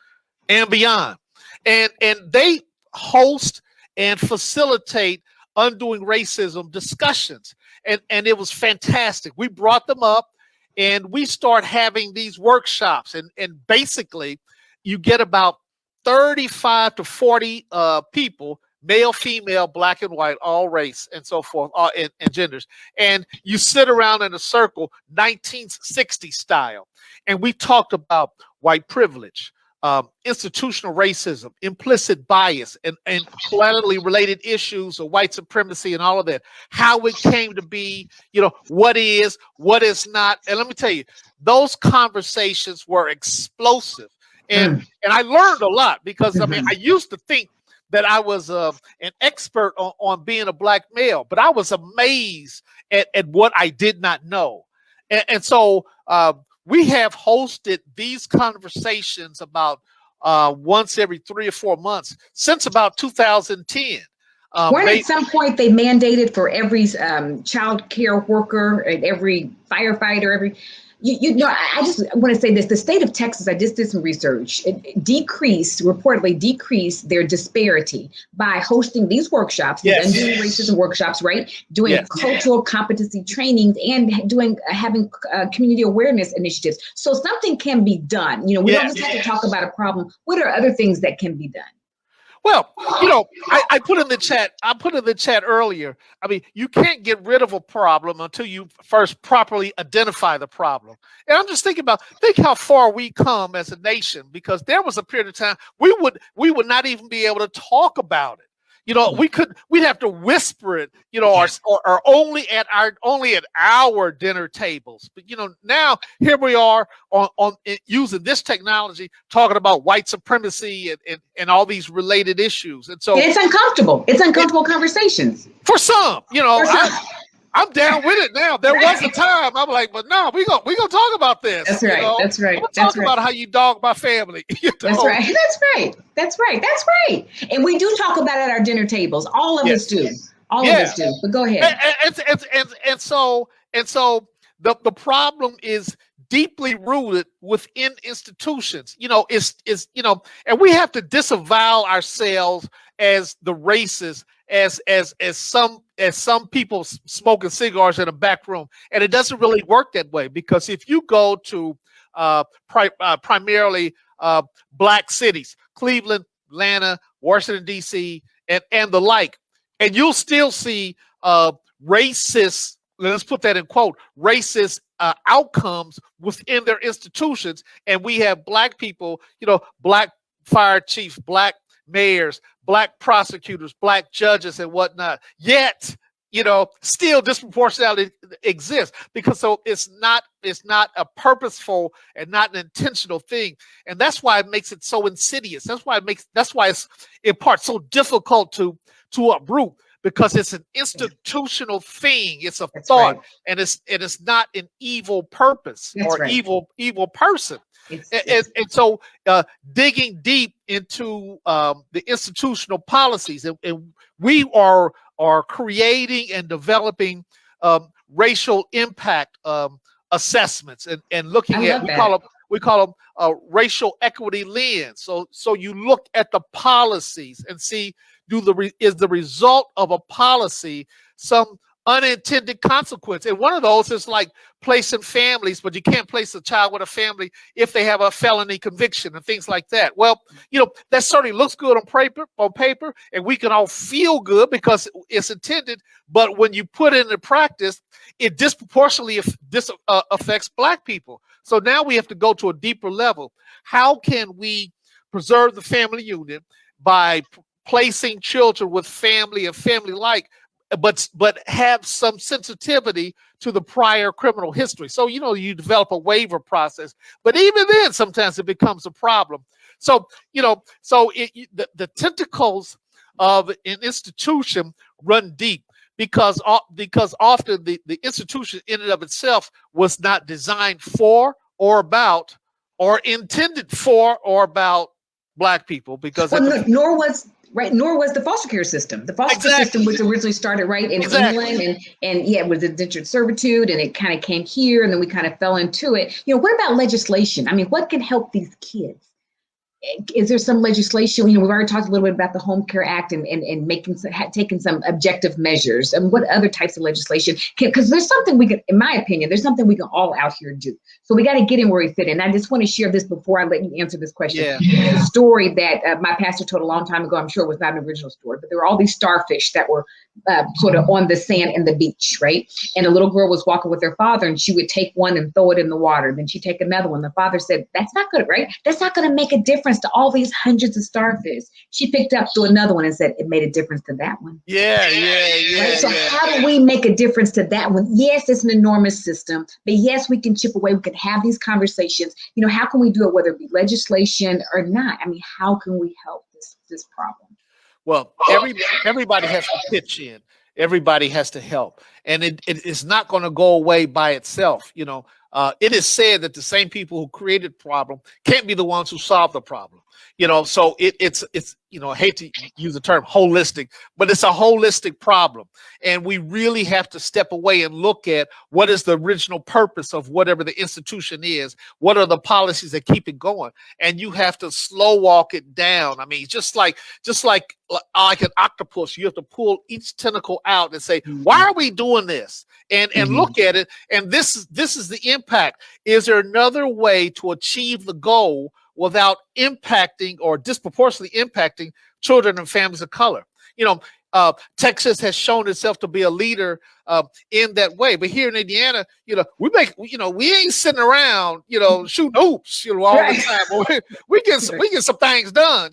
and Beyond. And they host and facilitate Undoing Racism discussions. And it was fantastic. We brought them up and we start having these workshops. And basically, you get about 35 to 40 people, male, female, Black and white, all race and so forth, and genders. And you sit around in a circle, 1960 style. And we talked about white privilege, institutional racism, implicit bias, and collaterally related issues of white supremacy and all of that, how it came to be, what is not. And let me tell you, those conversations were explosive. And I learned a lot, because I used to think that I was an expert on being a Black male, but I was amazed at what I did not know. And so we have hosted these conversations about once every 3 or 4 months since about 2010. When at some point they mandated for every child care worker and every firefighter, I just want to say this: the state of Texas, I just did some research, reportedly decreased their disparity by hosting these workshops, Undoing Racism workshops, right? Doing cultural competency trainings and having community awareness initiatives. So something can be done. We don't just have to talk about a problem. What are other things that can be done? Well, I put in the chat earlier. You can't get rid of a problem until you first properly identify the problem. And I'm just think how far we come as a nation, because there was a period of time we would not even be able to talk about it. we'd have to whisper it, or only at our dinner tables. But now here we are on using this technology, talking about white supremacy and all these related issues. And so it's uncomfortable. It's uncomfortable conversations for some. I'm down with it now. There was a time I'm like, but no, we gonna talk about this. That's right. That's right. We'll talk about how you dog my family. That's right. That's right. And we do talk about it at our dinner tables. All of us do. All of us do. But go ahead. And so the problem is deeply rooted within institutions. And we have to disavow ourselves as the racists, as some people smoking cigars in a back room. And it doesn't really work that way, because if you go to primarily black cities, Cleveland, Atlanta, Washington, D.C., and the like, and you'll still see racist, let's put that in quote, racist outcomes within their institutions. And we have black people, black fire chiefs, black mayors, black prosecutors, black judges, and whatnot. Yet, still disproportionality exists, because so it's not a purposeful and not an intentional thing. And that's why it makes it so insidious. That's why it's in part so difficult to uproot, because it's an institutional thing. It's a thought, and it's not an evil purpose or evil person. And so digging deep into the institutional policies, and we are creating and developing racial impact assessments, and looking at, we call them racial equity lens. So you look at the policies and see, is the result of a policy some unintended consequence? And one of those is like placing families, but you can't place a child with a family if they have a felony conviction and things like that. Well, that certainly looks good on paper, and we can all feel good because it's intended. But when you put it into practice, it disproportionately affects black people. So now we have to go to a deeper level. How can we preserve the family unit by placing children with family and family-like, but have some sensitivity to the prior criminal history? So, you develop a waiver process, but even then, sometimes it becomes a problem. So, the tentacles of an institution run deep, because often the institution in and of itself was not designed for or about or intended for or about black people, because nor was the foster care system. The foster care system was originally started in England, and it was indentured servitude, and it kind of came here, and then we kind of fell into it. What about legislation? I mean, what can help these kids? Is there some legislation? We've already talked a little bit about the Home Care Act and taking some objective measures. And what other types of legislation? Because there's something we can, in my opinion, there's something we can all out here do. So we got to get in where we fit in. I just want to share this before I let you answer this question. Yeah. A story that my pastor told a long time ago. I'm sure it was not an original story, but there were all these starfish that were sort of on the sand and the beach, right? And a little girl was walking with her father, and she would take one and throw it in the water. Then she'd take another one. The father said, "That's not good, right? That's not going to make a difference to all these hundreds of starfish." She picked up to another one and said, "It made a difference to that one." Right? So how do we make a difference to that one? Yes, it's an enormous system, but yes, we can chip away. We can have these conversations. How can we do it, whether it be legislation or not? I mean, how can we help this problem? Well, everybody has to pitch in. Everybody has to help, and it is not going to go away by itself. It is said that the same people who created the problem can't be the ones who solve the problem. So it's I hate to use the term holistic, but it's a holistic problem. And we really have to step away and look at what is the original purpose of whatever the institution is. What are the policies that keep it going? And you have to slow walk it down. I mean, just like an octopus, you have to pull each tentacle out and say, why are we doing this? And look at it. And this is the impact. Is there another way to achieve the goal without impacting or disproportionately impacting children and families of color? Texas has shown itself to be a leader in that way. But here in Indiana, we ain't sitting around, shooting hoops, all the time. We get some things done.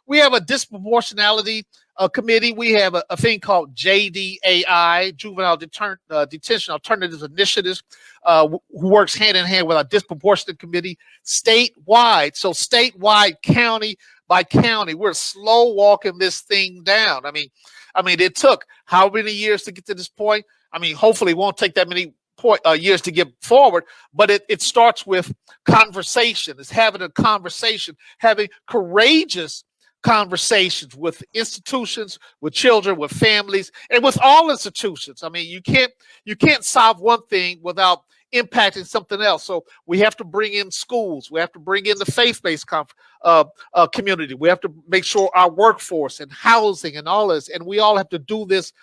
We have a disproportionality committee, we have a thing called JDAI, Juvenile Detention Alternatives Initiatives, who works hand in hand with our disproportionate committee statewide. So statewide, county by county, we're slow walking this thing down. I mean, it took how many years to get to this point? I mean, hopefully it won't take that many years to get forward, but it starts with conversation. It's having a conversation, having courageous conversations with institutions, with children, with families, and with all institutions. I mean, you can't solve one thing without impacting something else. So we have to bring in schools. We have to bring in the faith-based community. We have to make sure our workforce and housing and all this, and we all have to do this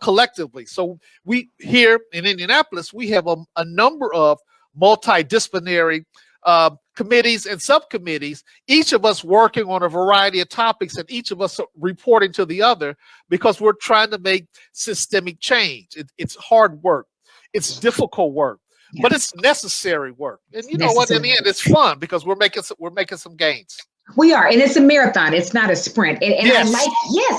collectively. So we here in Indianapolis, we have a number of multidisciplinary committees and subcommittees, each of us working on a variety of topics and each of us reporting to the other because we're trying to make systemic change. It's hard work. It's difficult work. Yeah. But it's necessary work. And you know what, in the end, it's fun because we're making some gains. We are, and it's a marathon. It's not a sprint. And yes.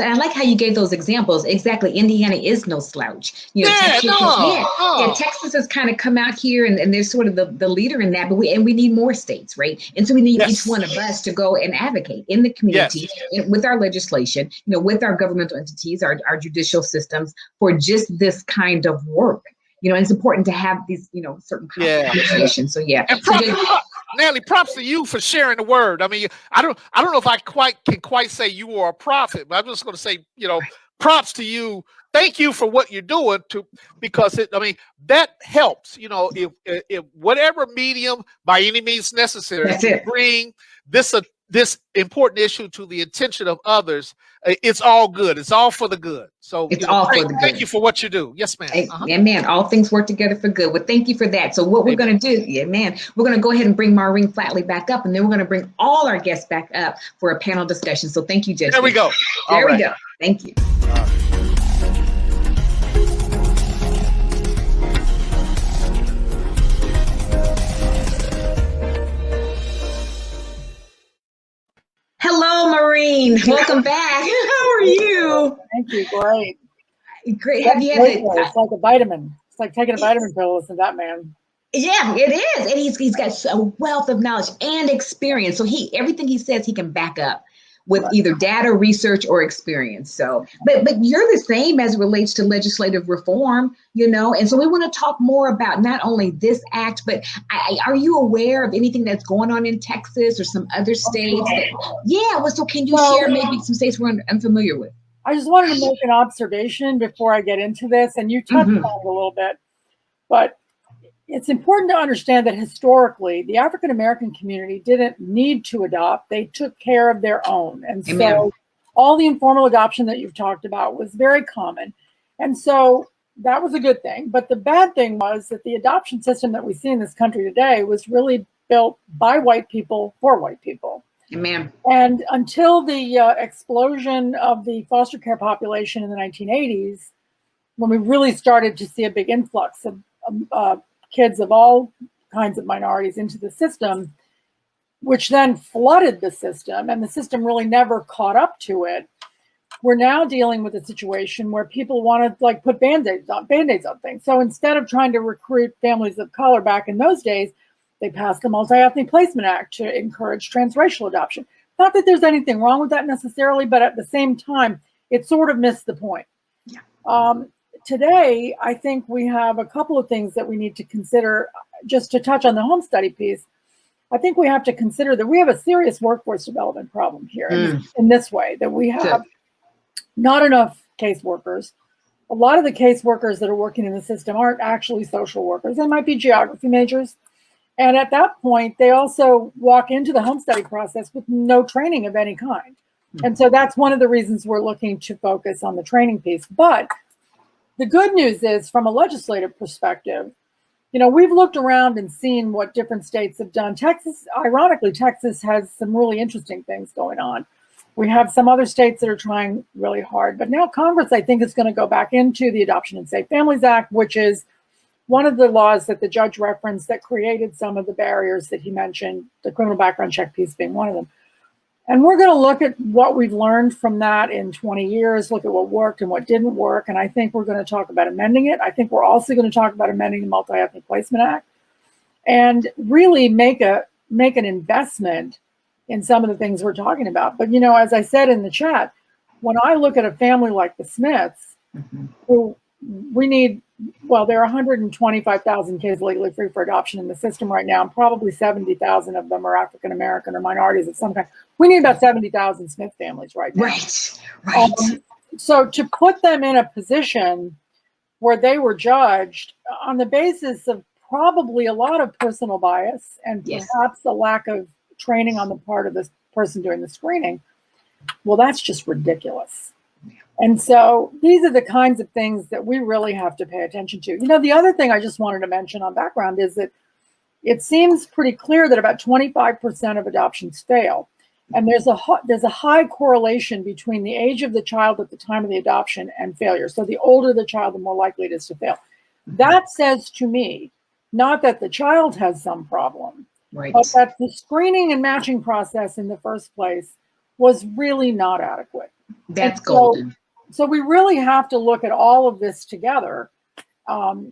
I like how you gave those examples. Exactly. Indiana is no slouch. You know, Texas has kind of come out here and they're sort of the leader in that, but we need more states, right? And so we need each one of us to go and advocate in the community with our legislation, you know, with our governmental entities, our judicial systems for just this kind of work. You know, and it's important to have these, you know, certain conversations. So And Natalie, props to you for sharing the word. I mean, I don't know if I can quite say you are a prophet, but I'm just going to say, you know, props to you. Thank you for what you're doing because that helps. You know, if whatever medium by any means necessary to bring this important issue to the attention of others, it's all good. It's all for the good. So it's all for the good. Thank you for what you do. Yes, ma'am. Amen. All things work together for good. Well, thank you for that. So what we're going to do, we're going to go ahead and bring Maureen Flatley back up, and then we're going to bring all our guests back up for a panel discussion. So thank you, Judge. There we go. There we go. Thank you. Hello, Maureen. Welcome back. How are you? Thank you. Great. Great. Have you had It's like a vitamin. It's like taking a vitamin pill. Listen to that man. Yeah, it is. And he's got a wealth of knowledge and experience. So everything he says he can back up with either data, research, or experience. So, but you're the same as it relates to legislative reform, you know, and so we want to talk more about not only this act, but are you aware of anything that's going on in Texas or some other states? So can you share maybe some states we're unfamiliar with? I just wanted to make an observation before I get into this, and you touched on it a little bit, but it's important to understand that historically, the African-American community didn't need to adopt. They took care of their own. And so all the informal adoption that you've talked about was very common. And so that was a good thing. But the bad thing was that the adoption system that we see in this country today was really built by white people for white people. Amen. And until the explosion of the foster care population in the 1980s, when we really started to see a big influx of kids of all kinds of minorities into the system, which then flooded the system, and the system really never caught up to it. We're now dealing with a situation where people want to put band-aids on things. So instead of trying to recruit families of color back in those days, they passed the Multi-Ethnic Placement Act to encourage transracial adoption. Not that there's anything wrong with that necessarily, but at the same time, it sort of missed the point. Today, I think we have a couple of things that we need to consider. Just to touch on the home study piece, I think we have to consider that we have a serious workforce development problem here in this way, that we have not enough caseworkers. A lot of the caseworkers that are working in the system aren't actually social workers. They might be geography majors. And at that point, they also walk into the home study process with no training of any kind. And so that's one of the reasons we're looking to focus on the training piece. But the good news is, from a legislative perspective, you know, we've looked around and seen what different states have done. Ironically, Texas has some really interesting things going on. We have some other states that are trying really hard. But now Congress, I think, is going to go back into the Adoption and Safe Families Act, which is one of the laws that the judge referenced that created some of the barriers that he mentioned, the criminal background check piece being one of them. And we're going to look at what we've learned from that in 20 years, look at what worked and what didn't work. And I think we're going to talk about amending it. I think we're also going to talk about amending the Multi-Ethnic Placement Act and really make an investment in some of the things we're talking about. But, as I said in the chat, when I look at a family like the Smiths, who we need, there are 125,000 kids legally free for adoption in the system right now, and probably 70,000 of them are African American or minorities of some kind. We need about 70,000 Smith families right now. Right. So to put them in a position where they were judged on the basis of probably a lot of personal bias and perhaps a lack of training on the part of this person doing the screening, well, that's just ridiculous. And so these are the kinds of things that we really have to pay attention to. The other thing I just wanted to mention on background is that it seems pretty clear that about 25% of adoptions fail. And there's a high correlation between the age of the child at the time of the adoption and failure. So the older the child, the more likely it is to fail. That says to me, not that the child has some problem, but that the screening and matching process in the first place was really not adequate. That's golden. So we really have to look at all of this together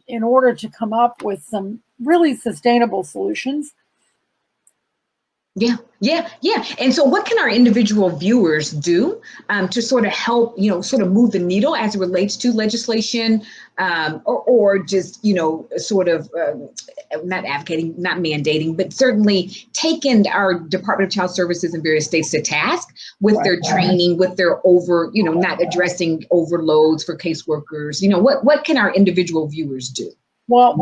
in order to come up with some really sustainable solutions. Yeah. And so what can our individual viewers do to sort of help, sort of move the needle as it relates to legislation or just, sort of not advocating, not mandating, but certainly taking our Department of Child Services in various states to task with their training, with their not addressing overloads for caseworkers. What can our individual viewers do? Well,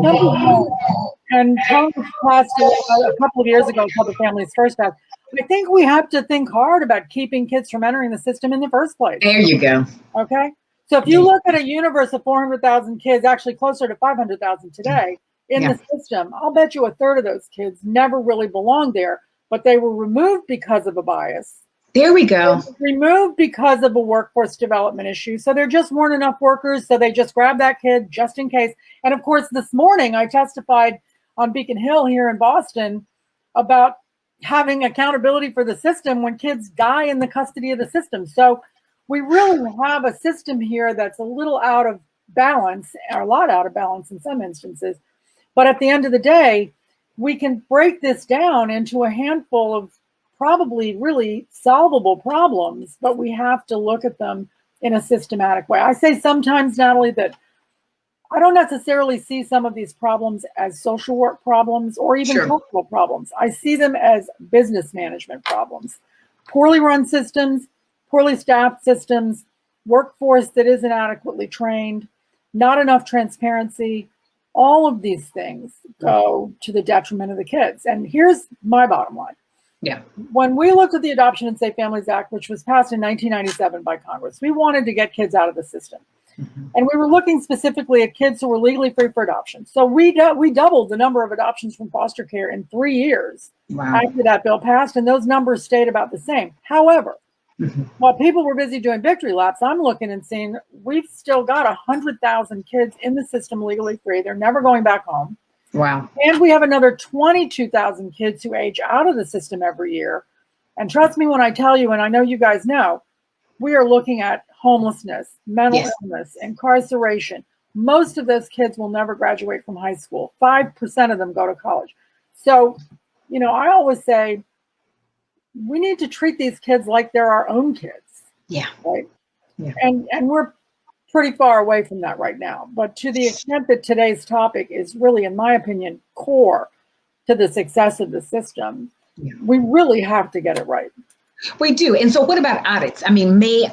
and Congress passed a couple of years ago, Public Families First Act. I think we have to think hard about keeping kids from entering the system in the first place. There you go. Okay. So if you look at a universe of 400,000 kids, actually closer to 500,000 today in the system, I'll bet you a third of those kids never really belonged there, but they were removed because of a bias. There we go. Removed because of a workforce development issue. So there just weren't enough workers. So they just grabbed that kid just in case. And of course, this morning I testified on Beacon Hill here in Boston about having accountability for the system when kids die in the custody of the system. So we really have a system here that's a little out of balance, or a lot out of balance in some instances. But at the end of the day, we can break this down into a handful of probably really solvable problems, but we have to look at them in a systematic way. I say sometimes, Natalie, that I don't necessarily see some of these problems as social work problems or even cultural problems. I see them as business management problems. Poorly run systems, poorly staffed systems, workforce that isn't adequately trained, not enough transparency. All of these things go to the detriment of the kids. And here's my bottom line. When we looked at the Adoption and Safe Families Act, which was passed in 1997 by Congress, we wanted to get kids out of the system. And we were looking specifically at kids who were legally free for adoption. So we doubled the number of adoptions from foster care in 3 years after that bill passed, and those numbers stayed about the same. However, while people were busy doing victory laps, I'm looking and seeing we've still got 100,000 kids in the system legally free. They're never going back home. Wow. And we have another 22,000 kids who age out of the system every year. And trust me when I tell you, and I know you guys know, we are looking at homelessness, mental illness, incarceration. Most of those kids will never graduate from high school. 5% of them go to college. So, I always say we need to treat these kids like they're our own kids. Right. And we're pretty far away from that right now. But to the extent that today's topic is really, in my opinion, core to the success of the system, we really have to get it right. We do. And so what about audits? I mean, may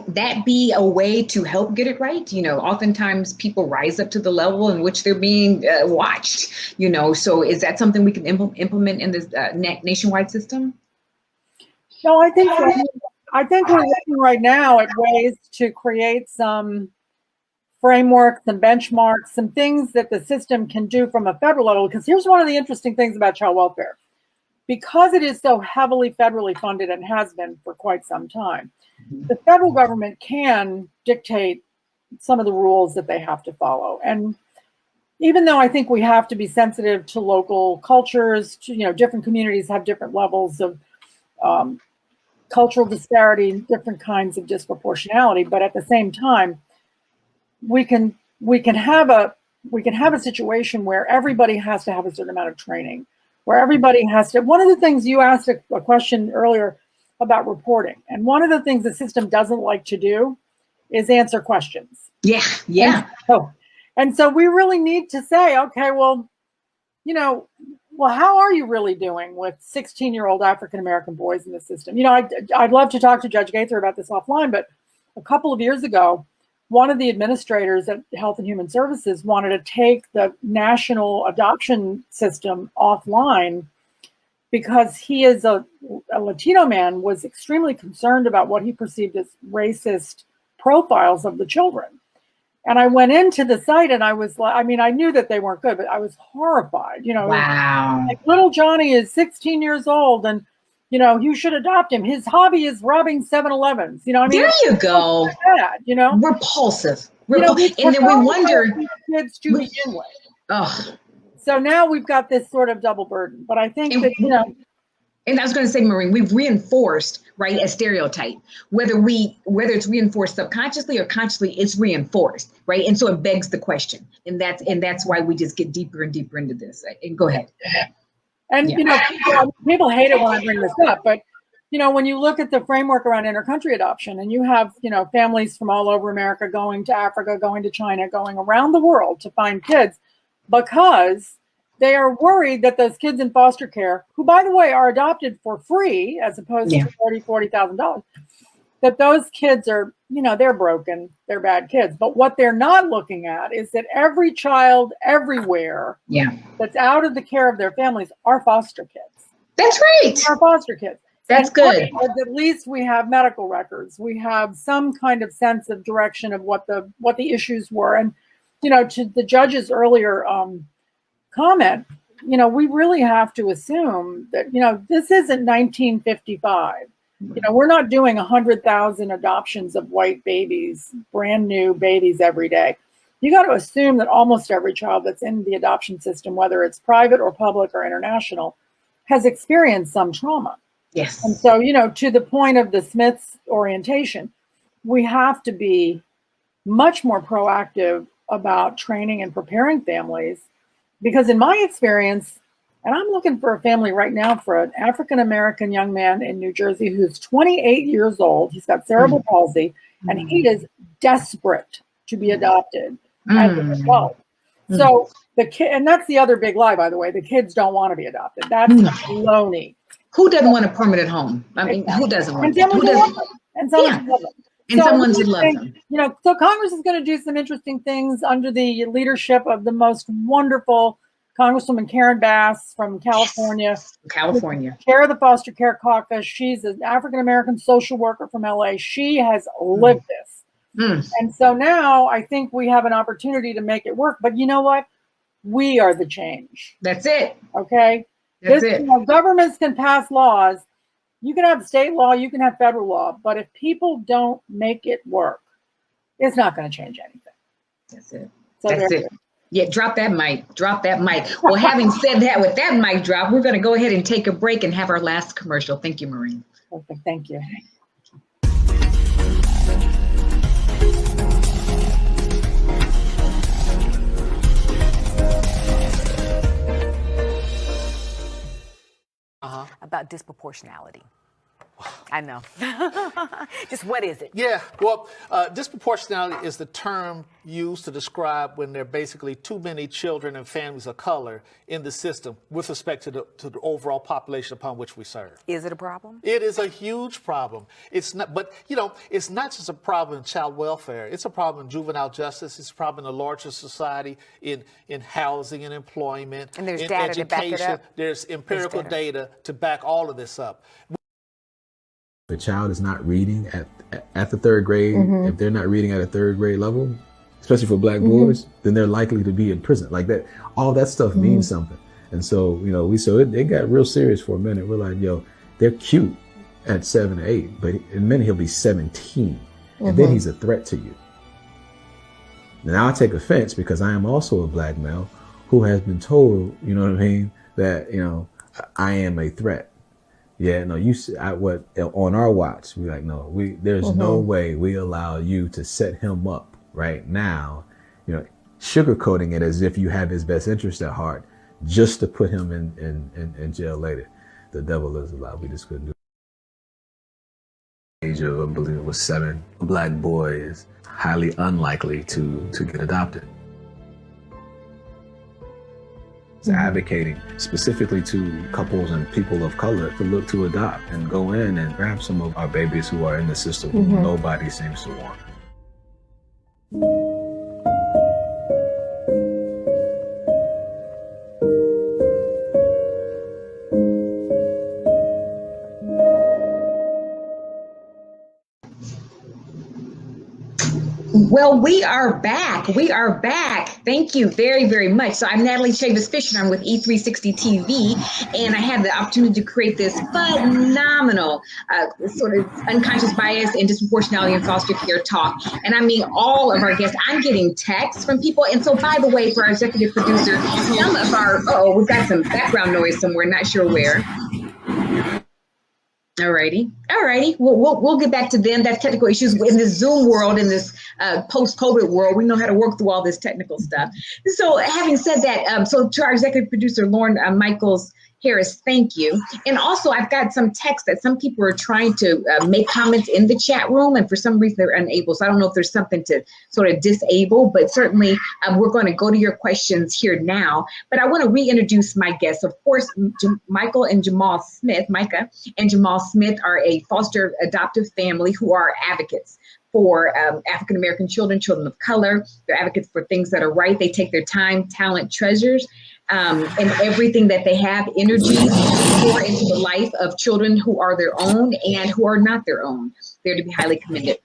that be a way to help get it right? Oftentimes people rise up to the level in which they're being watched, so is that something we can implement in this nationwide system? No, I think we're looking right now at ways to create some frameworks, some benchmarks, some things that the system can do from a federal level. Because here's one of the interesting things about child welfare. Because it is so heavily federally funded and has been for quite some time, the federal government can dictate some of the rules that they have to follow. And even though I think we have to be sensitive to local cultures, different communities have different levels of cultural disparity and different kinds of disproportionality, but at the same time, we can have a situation where everybody has to have a certain amount of training, where everybody has to. One of the things you asked a question earlier about reporting, and one of the things the system doesn't like to do is answer questions. Yeah. And so we really need to say, okay, well, how are you really doing with 16-year-old African-American boys in the system? I'd love to talk to Judge Gaither about this offline, but a couple of years ago, one of the administrators at Health and Human Services wanted to take the national adoption system offline because he is a Latino man, was extremely concerned about what he perceived as racist profiles of the children. And I went into the site and I was like, I knew that they weren't good, but I was horrified. Wow. Like, little Johnny is 16 years old and, you should adopt him. His hobby is robbing 7-Elevens. There you go. Bad, repulsive. And then we wonder kids to begin with. Oh. So now we've got this sort of double burden. But I think that, And I was going to say, Maureen, we've reinforced, right, a stereotype. Whether it's reinforced subconsciously or consciously, it's reinforced, right? And so it begs the question, and that's why we just get deeper and deeper into this. And go ahead. And people hate it when I bring this up, but when you look at the framework around intercountry adoption, and you have families from all over America going to Africa, going to China, going around the world to find kids, because they are worried that those kids in foster care, who, by the way, are adopted for free as opposed to $40,000, that those kids are, they're broken, they're bad kids. But what they're not looking at is that every child everywhere that's out of the care of their families are foster kids. That's right. Are foster kids. That's good. At least we have medical records. We have some kind of sense of direction of what the issues were. And, to the judge's earlier comment, we really have to assume that, this isn't 1955. We're not doing 100,000 adoptions of white babies, brand new babies every day. You got to assume that almost every child that's in the adoption system, whether it's private or public or international, has experienced some trauma. Yes. And so, to the point of the Smith's orientation, we have to be much more proactive about training and preparing families, because in my experience, and I'm looking for a family right now for an African-American young man in New Jersey who's 28 years old. He's got cerebral palsy, and he is desperate to be adopted as an adult. So the kid, and that's the other big lie, by the way, the kids don't want to be adopted. That's baloney. Who doesn't want a permanent home? Who doesn't want that? And someone love them. And someone to love them. So Congress is going to do some interesting things under the leadership of the most wonderful Congresswoman Karen Bass from California. Chair of the Foster Care Caucus. She's an African-American social worker from LA. She has lived this. And so now I think we have an opportunity to make it work. But you know what? We are the change. That's it. Okay? Governments can pass laws. You can have state law, you can have federal law, but if people don't make it work, it's not going to change anything. That's it. So that's it. Yeah, drop that mic. Drop that mic. Well, having said that, with that mic drop, we're going to go ahead and take a break and have our last commercial. Thank you, Maureen. Okay, thank you. About disproportionality. I know. Just what is it? Yeah, well, disproportionality is the term used to describe when there are basically too many children and families of color in the system with respect to the overall population upon which we serve. Is it a problem? It is a huge problem. It's not, but it's not just a problem in child welfare. It's a problem in juvenile justice. It's a problem in the larger society, in housing and employment, and there's in data education. to back it up. There's empirical data to back all of this up. If a child is not reading at the third grade, if they're not reading at a third grade level, especially for black boys, then they're likely to be in prison. Like that, all that stuff means something. And so, it got real serious for a minute. We're like, they're cute at 7 or 8, but in a minute he'll be 17, and then he's a threat to you. Now I take offense because I am also a black male who has been told, that, I am a threat. yeah, no, on our watch, we're like, no, there's no way we allow you to set him up right now, sugarcoating it as if you have his best interest at heart, just to put him in jail later. The devil is alive. We just couldn't do it. Age of, I believe it was 7, a black boy is highly unlikely to get adopted. It's advocating specifically to couples and people of color to look to adopt and go in and grab some of our babies who are in the system who nobody seems to want. Well, we are back. We are back. Thank you very, very much. So I'm Natalie Chavis Fisher. I'm with E360tv, and I had the opportunity to create this phenomenal sort of unconscious bias and disproportionality in foster care talk. And I mean, all of our guests, I'm getting texts from people. And so, by the way, for our executive producer, some of our, we've got some background noise somewhere, not sure where. Alrighty. We'll get back to them. That's technical issues in this Zoom world, in this post-COVID world. We know how to work through all this technical stuff. So, having said that, so to our executive producer, Lauren Michaels Harris, thank you. And also, I've got some text that some people are trying to make comments in the chat room, and for some reason they're unable. So I don't know if there's something to sort of disable, but certainly we're going to go to your questions here now. But I want to reintroduce my guests. Of course, Micah and Jamal Smith are a foster adoptive family who are advocates for African-American children, children of color. They're advocates for things that are right. They take their time, talent, treasures, and everything that they have, energy, pour into the life of children who are their own and who are not their own. They're to be highly commended.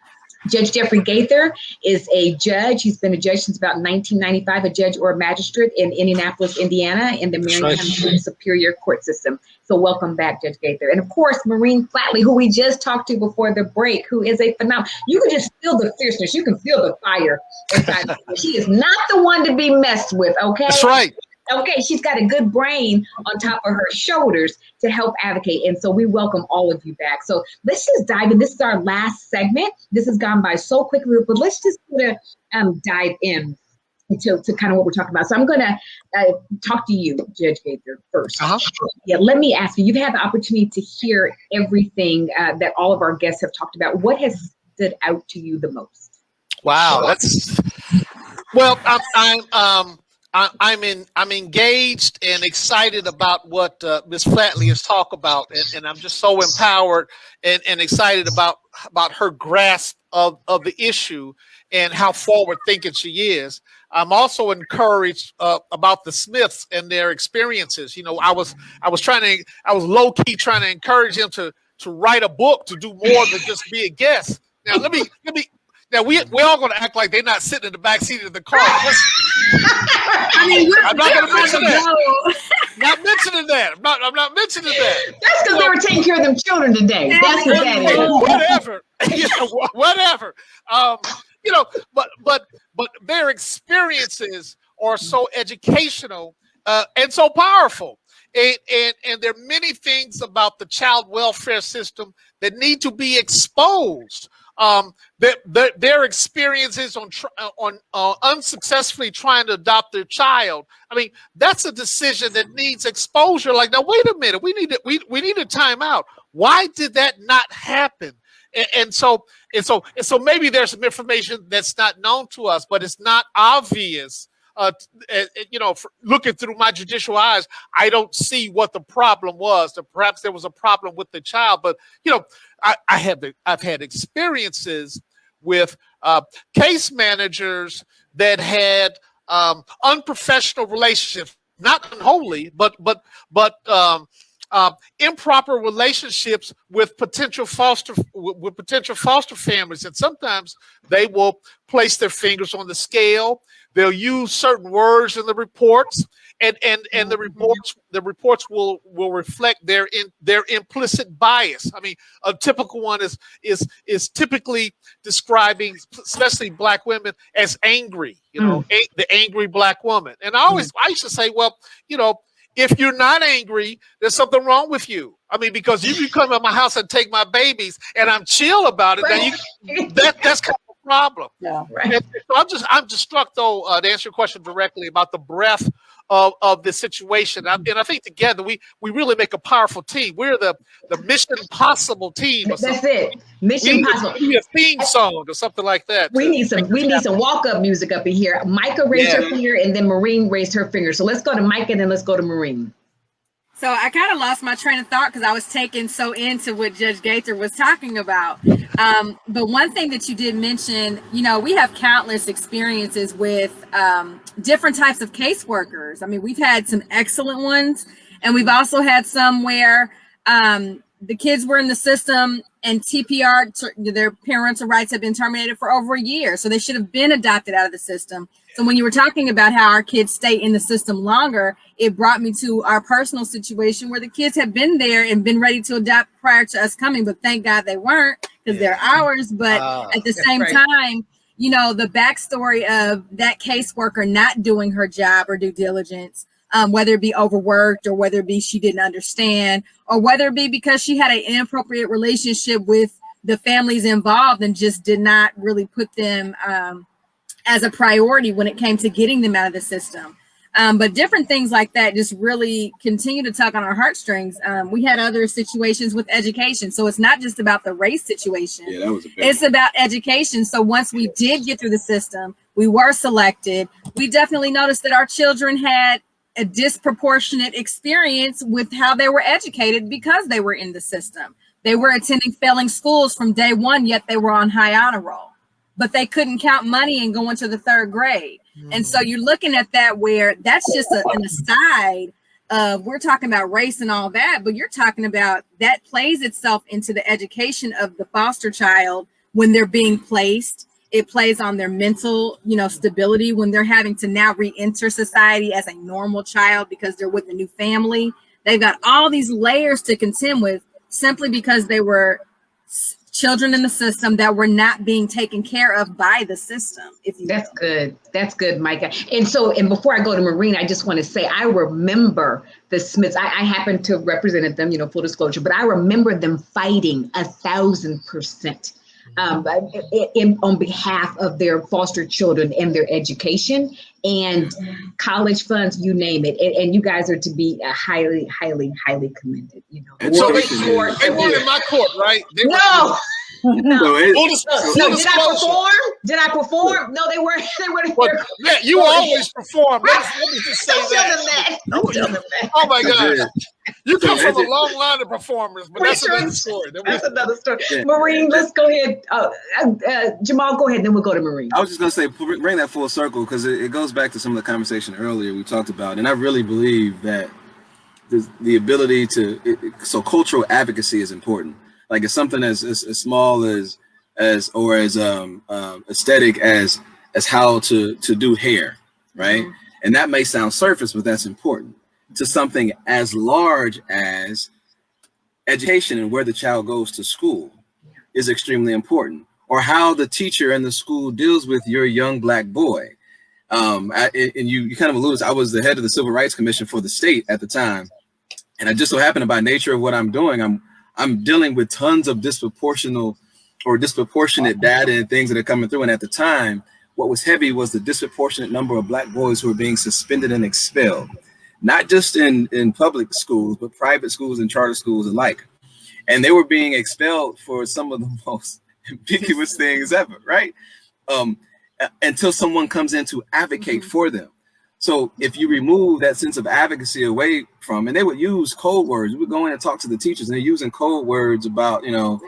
Judge Jeffrey Gaither is a judge. He's been a judge since about 1995, a judge or a magistrate in Indianapolis, Indiana, in the Marion County Superior Court System. So welcome back, Judge Gaither. And of course, Maureen Flatley, who we just talked to before the break, who is a phenomenal. You can just feel the fierceness. You can feel the fire inside. She is not the one to be messed with, okay? That's right. Okay, she's got a good brain on top of her shoulders to help advocate. And so we welcome all of you back. So let's just dive in. This is our last segment. This has gone by so quickly, but let's just sort of dive in to kind of what we're talking about. So I'm going to talk to you, Judge Gaither, first. Yeah, let me ask you, you've had the opportunity to hear everything that all of our guests have talked about. What has stood out to you the most? Wow, I'm engaged and excited about what Ms. Flatley has talked about, and I'm just so empowered and excited about her grasp of the issue and how forward thinking she is. I'm also encouraged about the Smiths and their experiences. You know, I was low key trying to encourage him to write a book, to do more than just be a guest. Now let me. Now we're all going to act like they're not sitting in the back seat of the car. I mean, I'm not going to mention that. Not mentioning that. I'm not mentioning that. That's because they were taking care of them children today. That's what that is. Whatever. Whatever. But their experiences are so educational and so powerful. And there are many things about the child welfare system that need to be exposed. Their experiences on unsuccessfully trying to adopt their child. I mean, that's a decision that needs exposure. Like, now, wait a minute, we need a time out. Why did that not happen? And so maybe there's some information that's not known to us, but it's not obvious. Looking through my judicial eyes, I don't see what the problem was. Perhaps there was a problem with the child, but I've had experiences with case managers that had unprofessional relationships, not unholy, but improper relationships with potential foster families, and sometimes they will place their fingers on the scale. They'll use certain words in the reports, and the reports will reflect their implicit bias. I mean, a typical one is typically describing, especially Black women, as angry. The angry Black woman. And I used to say, well, If you're not angry, there's something wrong with you. I mean, because you come at my house and take my babies, and I'm chill about it. Right. Now that's kind of a problem. Yeah. Right. And so I'm just struck though to answer your question directly about the breadth of this situation. And I think together we really make a powerful team. We're the Mission Possible team. Or That's it. Mission Possible. We need a theme song or something like that. We need some walk-up music up in here. Micah raised her finger, and then Maureen raised her finger. So let's go to Micah, and then let's go to Maureen. So I kind of lost my train of thought because I was taken so into what Judge Gaither was talking about. But one thing that you did mention, you know, we have countless experiences with different types of caseworkers. I mean, we've had some excellent ones, and we've also had some where the kids were in the system and TPR, their parental rights have been terminated for over a year. So they should have been adopted out of the system. So when you were talking about how our kids stay in the system longer, it brought me to our personal situation where the kids have been there and been ready to adopt prior to us coming, but thank God they weren't because they're ours. But at the same time, you know, the backstory of that caseworker not doing her job or due diligence, whether it be overworked or whether it be she didn't understand or whether it be because she had an inappropriate relationship with the families involved and just did not really put them as a priority when it came to getting them out of the system. But different things like that just really continue to tug on our heartstrings. We had other situations with education. So it's not just about the race situation. Yeah, that was it's about education. So once we did get through the system, we were selected. We definitely noticed that our children had a disproportionate experience with how they were educated because they were in the system. They were attending failing schools from day one, yet they were on high honor roll, but they couldn't count money and go into the third grade. And so you're looking at that where that's just an aside of we're talking about race and all that, but you're talking about that plays itself into the education of the foster child when they're being placed. It plays on their mental, you know, stability when they're having to now re-enter society as a normal child because they're with a new family. They've got all these layers to contend with simply because they were children in the system that were not being taken care of by the system. That's good. That's good, Micah. And before I go to Maureen, I just want to say, I remember the Smiths. I happened to have represented them, you know, full disclosure, but I remember them fighting 1,000% on behalf of their foster children and their education and college funds, you name it. And you guys are to be highly, highly, highly commended. You know, and so they weren't in my court, right? No. No, did I perform? Did I perform? No, they weren't. Well, yeah, you always perform. Let me just say Don't tell them that. Oh my God, you come from a long line of performers, but that's another story. That's another story. Yeah. Maureen, let's go ahead. Jamal, go ahead, then we'll go to Maureen. I was just gonna say, bring that full circle because it goes back to some of the conversation earlier we talked about, and I really believe that the ability to so cultural advocacy is important. Like it's something as small as aesthetic as how to do hair, right? Mm-hmm. And that may sound surface, but that's important. To something as large as education and where the child goes to school is extremely important. Or how the teacher in the school deals with your young Black boy. And you kind of alluded, I was the head of the Civil Rights Commission for the state at the time. And I just so happened, by nature of what I'm doing, I'm dealing with tons of disproportionate data and things that are coming through. And at the time, what was heavy was the disproportionate number of Black boys who were being suspended and expelled, not just in public schools, but private schools and charter schools alike. And they were being expelled for some of the most ambiguous things ever, right? Until someone comes in to advocate for them. So if you remove that sense of advocacy away from, and they would use code words, we would go in and talk to the teachers and they're using code words about, you know,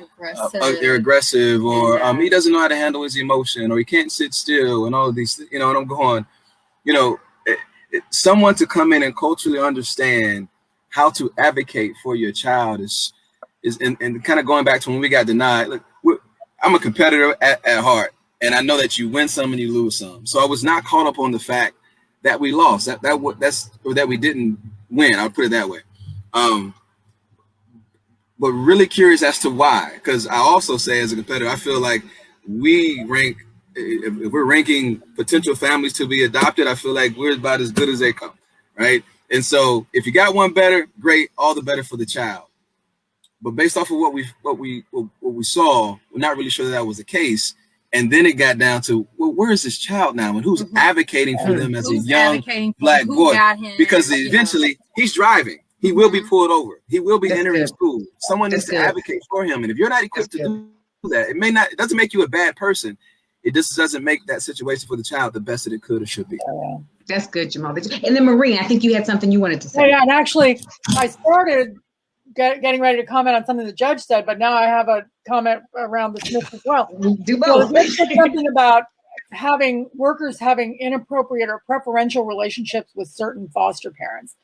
they're aggressive or he doesn't know how to handle his emotion or he can't sit still and all of these, you know, and I'm going, you know, someone to come in and culturally understand how to advocate for your child is and kind of going back to when we got denied. Look, I'm a competitor at heart, and I know that you win some and you lose some. So I was not caught up on the fact that we lost, that we didn't win. I'll put it that way. But really curious as to why, because I also say as a competitor, I feel like we rank, if we're ranking potential families to be adopted, I feel like we're about as good as they come, right? And so if you got one better, great, all the better for the child. But based off of what we saw, we're not really sure that was the case. And then it got down to, well, where is this child now, and who's advocating for them as a young black boy? Because eventually he's driving. He will be pulled over. He will be entering school. Someone needs to advocate for him. And if you're not equipped to do that, it doesn't make you a bad person. It just doesn't make that situation for the child the best that it could or should be. That's good, Jamal. And then Maureen, I think you had something you wanted to say. Yeah, and actually, I started getting ready to comment on something the judge said, but now I have a comment around the Smiths as well. Do both. So said something about workers having inappropriate or preferential relationships with certain foster parents.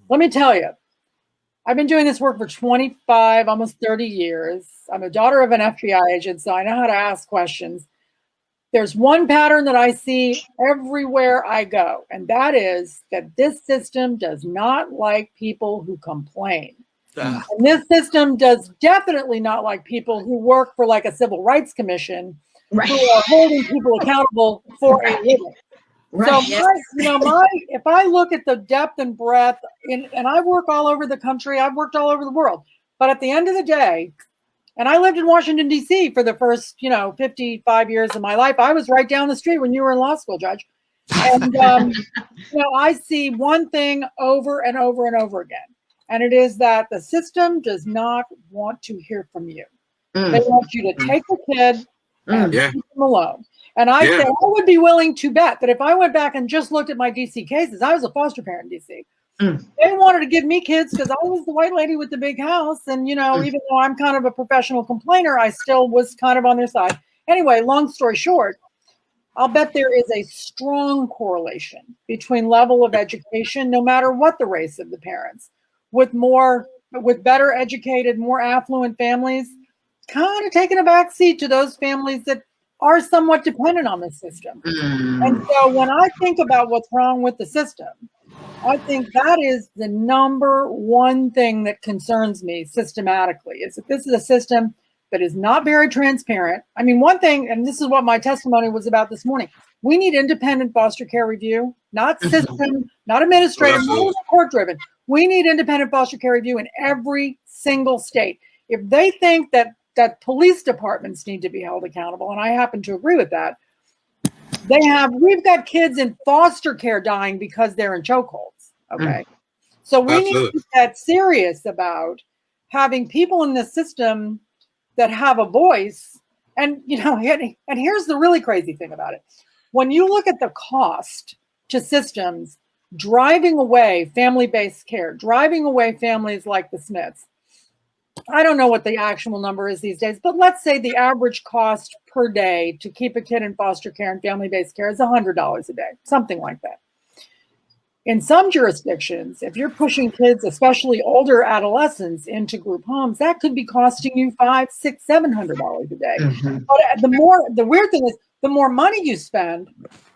Let me tell you, I've been doing this work for 25, almost 30 years. I'm a daughter of an FBI agent, so I know how to ask questions. There's one pattern that I see everywhere I go, and that is that this system does not like people who complain. And this system does definitely not like people who work for like a civil rights commission who are holding people accountable for a living. So if I look at the depth and breadth, and I work all over the country, I've worked all over the world, but at the end of the day, and I lived in Washington, D.C. for the first, 55 years of my life. I was right down the street when you were in law school, Judge. And, I see one thing over and over and over again. And it is that the system does not want to hear from you. They want you to take the kid and leave them alone. And I said, I would be willing to bet that if I went back and just looked at my DC cases, I was a foster parent in DC. They wanted to give me kids because I was the white lady with the big house. And, even though I'm kind of a professional complainer, I still was kind of on their side. Anyway, long story short, I'll bet there is a strong correlation between level of education, no matter what the race of the parents, with better educated, more affluent families, kind of taking a back seat to those families that are somewhat dependent on the system. And so when I think about what's wrong with the system, I think that is the number one thing that concerns me systematically, is that this is a system that is not very transparent. I mean, one thing, and this is what my testimony was about this morning, we need independent foster care review, not system, not administrative, not even court-driven. We need independent foster care review in every single state. If they think that police departments need to be held accountable, and I happen to agree with that, we've got kids in foster care dying because they're in chokeholds. Okay. So we need to get serious about having people in the system that have a voice. And, and here's the really crazy thing about it. When you look at the cost to systems driving away family-based care, driving away families like the Smiths, I don't know what the actual number is these days, but let's say the average cost per day to keep a kid in foster care and family-based care is $100 a day, something like that. In some jurisdictions, if you're pushing kids, especially older adolescents, into group homes, that could be costing you $500, $600, $700 a day. But the weird thing is, the more money you spend,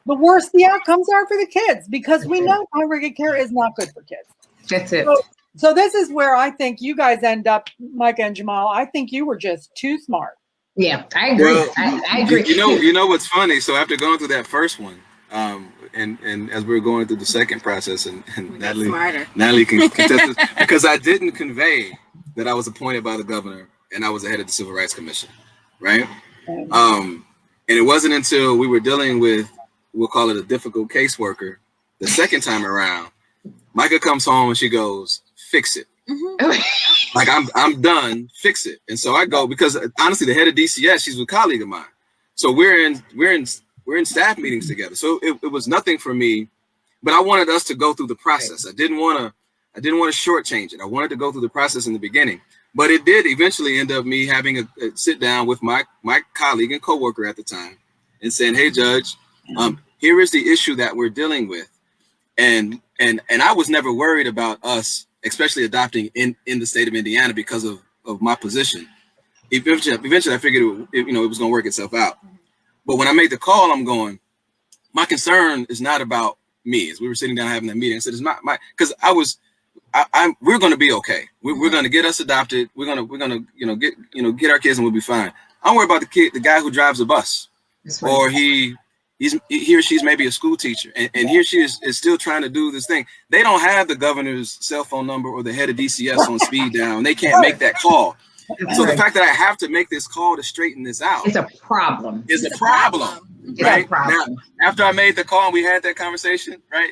the worse the outcomes are for the kids, because we know congregate care is not good for kids. That's it. So this is where I think you guys end up, Micah and Jamal. I think you were just too smart. Yeah, I agree. Well, I agree. You know what's funny? So after going through that first one, and as we were going through the second process, and Natalie can contest this, because I didn't convey that I was appointed by the governor and I was the head of the Civil Rights Commission, right? And it wasn't until we were dealing with, we'll call it a difficult caseworker, the second time around, Micah comes home and she goes, "Fix it." Like, I'm done. Fix it. And so I go, because honestly, the head of DCS, she's a colleague of mine. So we're in staff meetings together. So it was nothing for me, but I wanted us to go through the process. I didn't want to shortchange it. I wanted to go through the process in the beginning, but it did eventually end up me having a sit down with my colleague and coworker at the time and saying, "Hey, Judge, here is the issue that we're dealing with." And I was never worried about us, especially adopting in the state of Indiana, because of my position. Eventually I figured it was going to work itself out. But when I made the call, I'm going, my concern is not about me. As we were sitting down having that meeting, I said, it's not because we're going to be okay. We're going to get us adopted. We're going to get our kids and we'll be fine. I'm worried about the guy who drives a bus, or he he or she's maybe a school teacher, and he or she is still trying to do this thing. They don't have the governor's cell phone number or the head of DCS on speed down. They can't make that call. So the fact that I have to make this call to straighten this out is a problem. It's a problem. Right? Now, after I made the call and we had that conversation, right?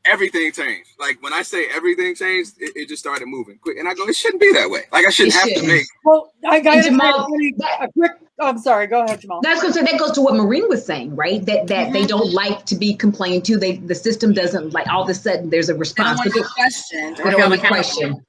Everything changed. Like when I say everything changed, it just started moving quick. And I go, it shouldn't be that way. Like I shouldn't have to make. Well, I got a quick. I'm sorry. Go ahead, Jamal. That's because that goes to what Maureen was saying, right? That they don't like to be complained to. The system doesn't like all of a sudden there's a response. They don't want questioned. They don't want to question.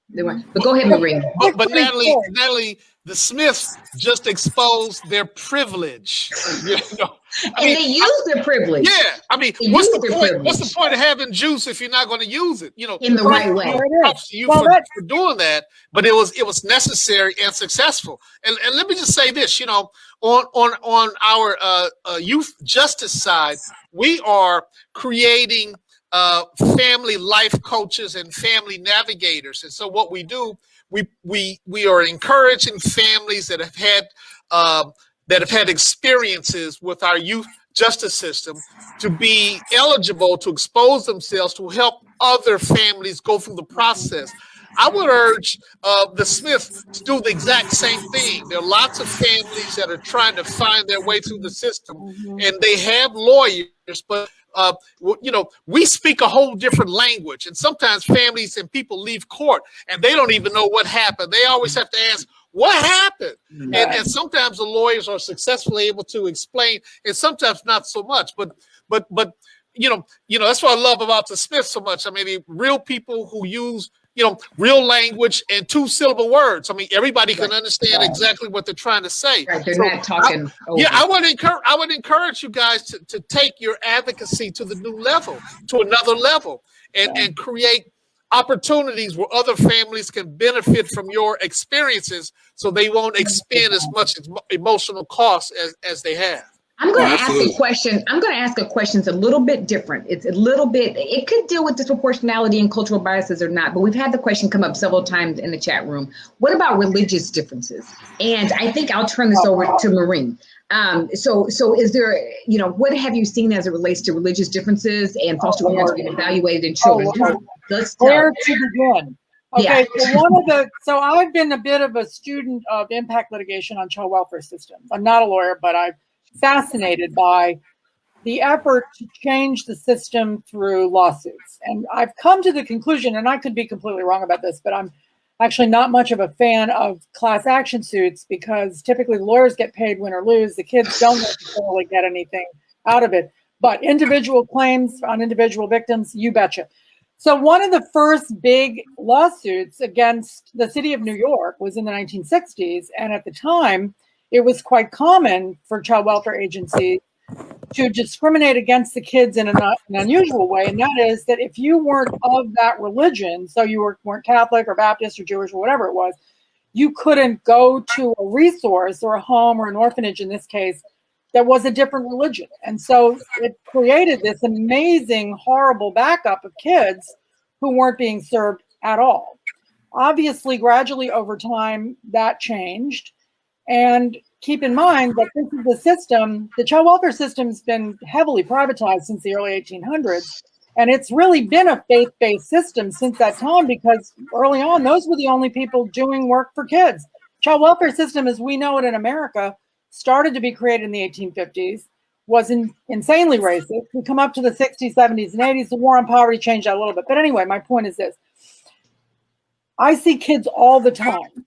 But go ahead, Maureen. But Natalie, the Smiths just exposed their privilege. You know? They use their privilege. Yeah, I mean, what's the point? What's the point of having juice if you're not going to use it? You know, in the right way. Props to you for doing that, but it was necessary and successful. And let me just say this, you know, on our youth justice side, we are creating family life coaches and family navigators. And so what we do, we are encouraging families that have had experiences with our youth justice system to be eligible to expose themselves to help other families go through the process. I would urge the Smiths to do the exact same thing. There are lots of families that are trying to find their way through the system, and they have lawyers, but you know, we speak a whole different language, and sometimes families and people leave court and they don't even know what happened. They always have to ask, what happened? And sometimes the lawyers are successfully able to explain, and sometimes not so much. But you know that's what I love about the Smiths so much. I mean, real people who use real language and 2-syllable words. I mean, everybody can understand exactly what they're trying to say. Right, they're not talking. I would encourage you guys to take your advocacy to the new level, to another level, and create opportunities where other families can benefit from your experiences, so they won't expend as much emotional cost as they have. I'm going to ask a question. I'm going to ask a question that's a little bit different. It's a little bit, it could deal with disproportionality and cultural biases or not, but we've had the question come up several times in the chat room. What about religious differences? And I think I'll turn this over to Maureen. So is there, what have you seen as it relates to religious differences and foster homes being evaluated in children? Where to begin? Okay, so I've been a bit of a student of impact litigation on child welfare systems. I'm not a lawyer, but I'm fascinated by the effort to change the system through lawsuits. And I've come to the conclusion, and I could be completely wrong about this, but I'm actually not much of a fan of class action suits because typically lawyers get paid win or lose. The kids don't necessarily get anything out of it. But individual claims on individual victims, you betcha. So one of the first big lawsuits against the city of New York was in the 1960s. And at the time, it was quite common for child welfare agencies to discriminate against the kids in an unusual way. And that is that if you weren't of that religion, so you weren't Catholic or Baptist or Jewish or whatever it was, you couldn't go to a resource or a home or an orphanage in this case that was a different religion. And so it created this amazing, horrible backup of kids who weren't being served at all. Obviously, gradually over time, that changed. And keep in mind that this is the system, the child welfare system has been heavily privatized since the early 1800s. And it's really been a faith-based system since that time because early on, those were the only people doing work for kids. Child welfare system, as we know it in America, started to be created in the 1850s, was insanely racist. We come up to the 60s, 70s, and 80s. The war on poverty changed that a little bit. But anyway, my point is this. I see kids all the time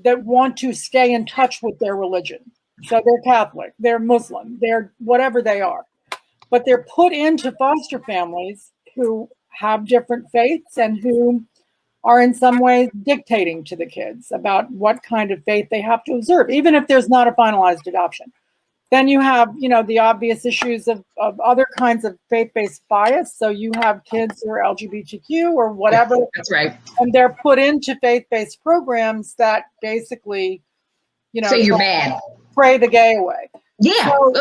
that want to stay in touch with their religion. So they're Catholic, they're Muslim, they're whatever they are. But they're put into foster families who have different faiths and who are in some ways dictating to the kids about what kind of faith they have to observe, even if there's not a finalized adoption. Then you have, the obvious issues of other kinds of faith-based bias. So you have kids who are LGBTQ or whatever. That's right. And they're put into faith-based programs that basically, say you're bad. Pray the gay away. Yeah. So